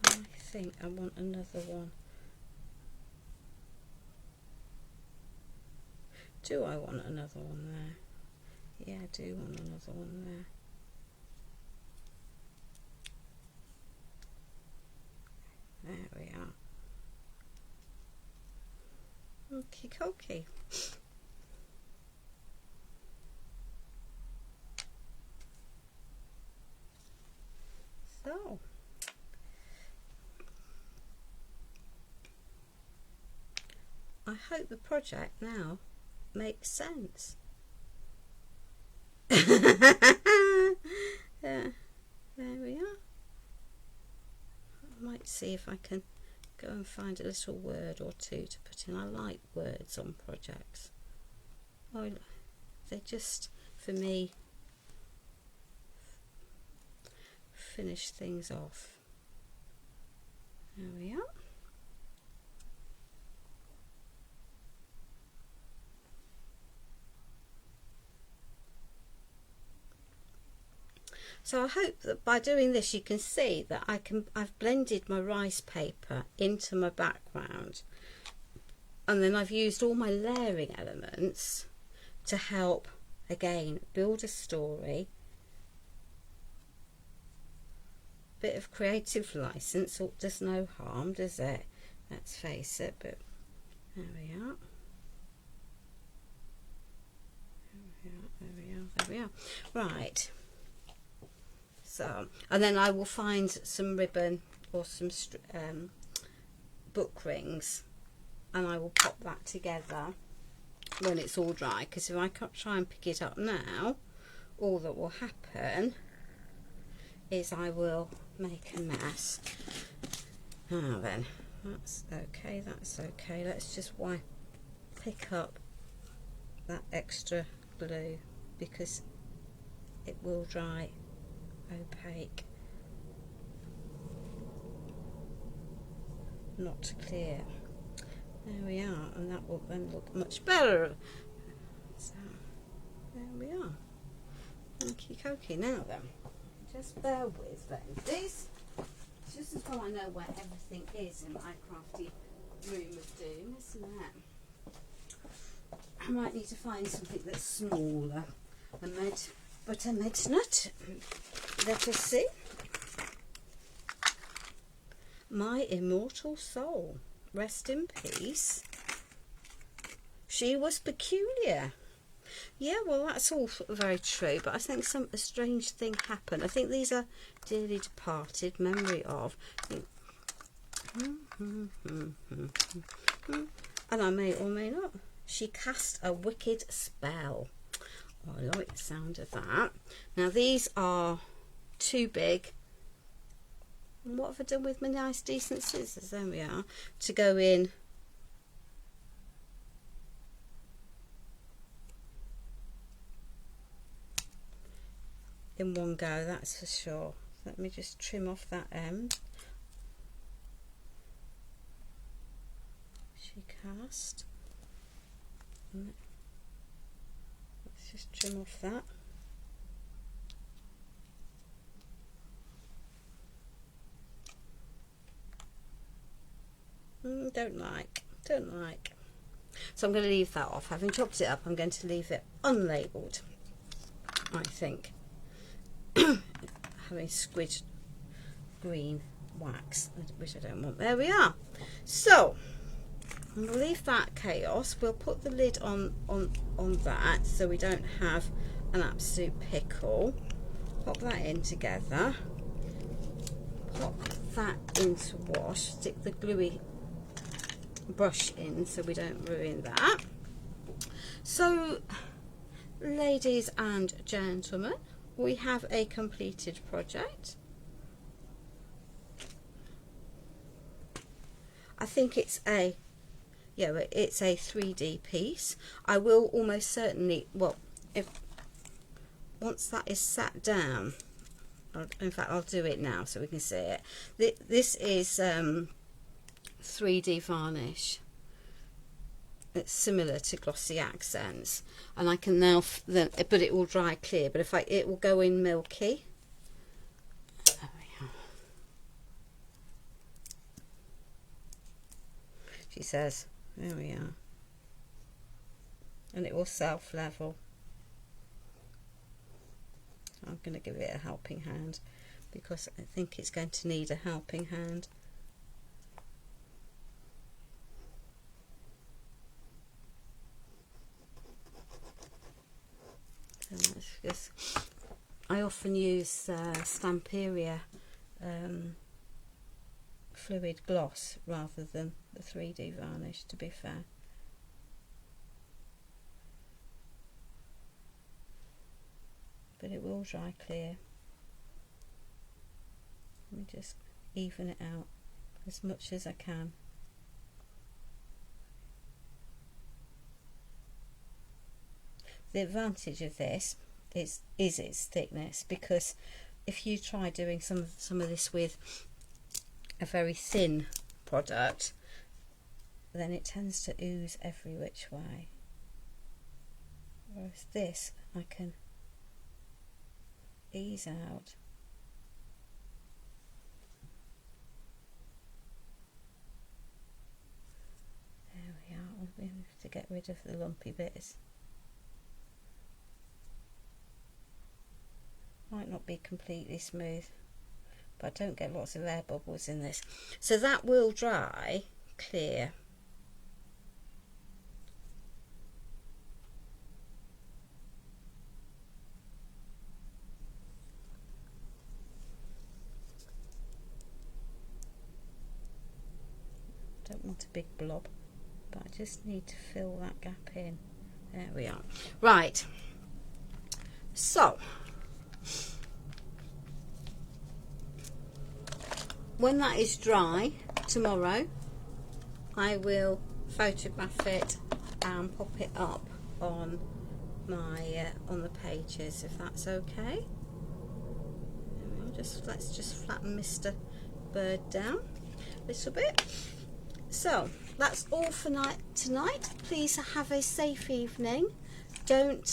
I think I want another one. Do I want another one there? Yeah, I do want another one there. There we are. Okie dokie. So, I hope the project now makes sense. There we are. I might see if I can go and find a little word or two to put in. I like words on projects. Oh, they just, for me, finish things off. There we are. So I hope that by doing this you can see that I've blended my rice paper into my background, and then I've used all my layering elements to help again build a story. Bit of creative license does no harm, does it? Let's face it. But there we are. There we are. Right. So, and then I will find some ribbon or some book rings, and I will pop that together when it's all dry, because if I can't try and pick it up now, all that will happen is I will make a mess. Now then, that's okay, let's just pick up that extra glue, because it will dry opaque, not clear. There we are, and that will then look much better. So there we are. Okie dokie. Now then, just bear with ladies. Just as well I know where everything is in my crafty room of doom, isn't it? I might need to find something that's smaller, but I might not. Let us see. My immortal soul, rest in peace. She was peculiar. Yeah, well, that's all very true, but I think a strange thing happened. I think these are dearly departed, memory of. And I may or may not. She cast a wicked spell. Oh, I like the sound of that. Now, these are too big. And what have I done with my nice, decent scissors? There we are. To go in. In one go, that's for sure. Let me just trim off that end. She cast. Let's just trim off that. Don't like. So I'm going to leave that off. Having chopped it up, I'm going to leave it unlabelled, I think. Having squidged green wax, which I don't want. There we are. So I'm going to leave that chaos. We'll put the lid on that so we don't have an absolute pickle. Pop that in together. Pop that into wash. Stick the gluey brush in so we don't ruin that. So, ladies and gentlemen, we have a completed project. I think it's a 3D piece. I will almost certainly, well, once that is sat down, in fact I'll do it now so we can see it. This is 3D varnish. It's similar to glossy accents, and I can now but it will dry clear, but it will go in milky. There we are. She says, there we are, and it will self level. I'm going to give it a helping hand because I think it's going to need a helping hand. I often use Stamperia fluid gloss rather than the 3D varnish, to be fair. But it will dry clear. Let me just even it out as much as I can. The advantage of this is its thickness, because if you try doing some of this with a very thin product, then it tends to ooze every which way. Whereas this I can ease out. There we are. We have to get rid of the lumpy bits. Might not be completely smooth, but I don't get lots of air bubbles in this. So that will dry clear. Don't want a big blob, but I just need to fill that gap in. There we are. Right. So when that is dry tomorrow, I will photograph it and pop it up on my on the pages, if that's okay. There let's just flatten Mr. Bird down a little bit. So that's all for tonight. Please have a safe evening. Don't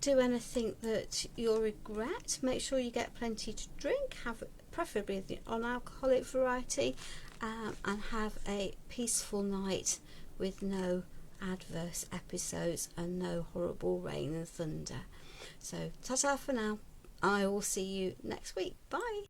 do anything that you'll regret. Make sure you get plenty to drink, have preferably the non-alcoholic variety, and have a peaceful night with no adverse episodes and no horrible rain and thunder. So ta-ta for now. I will see you next week. Bye.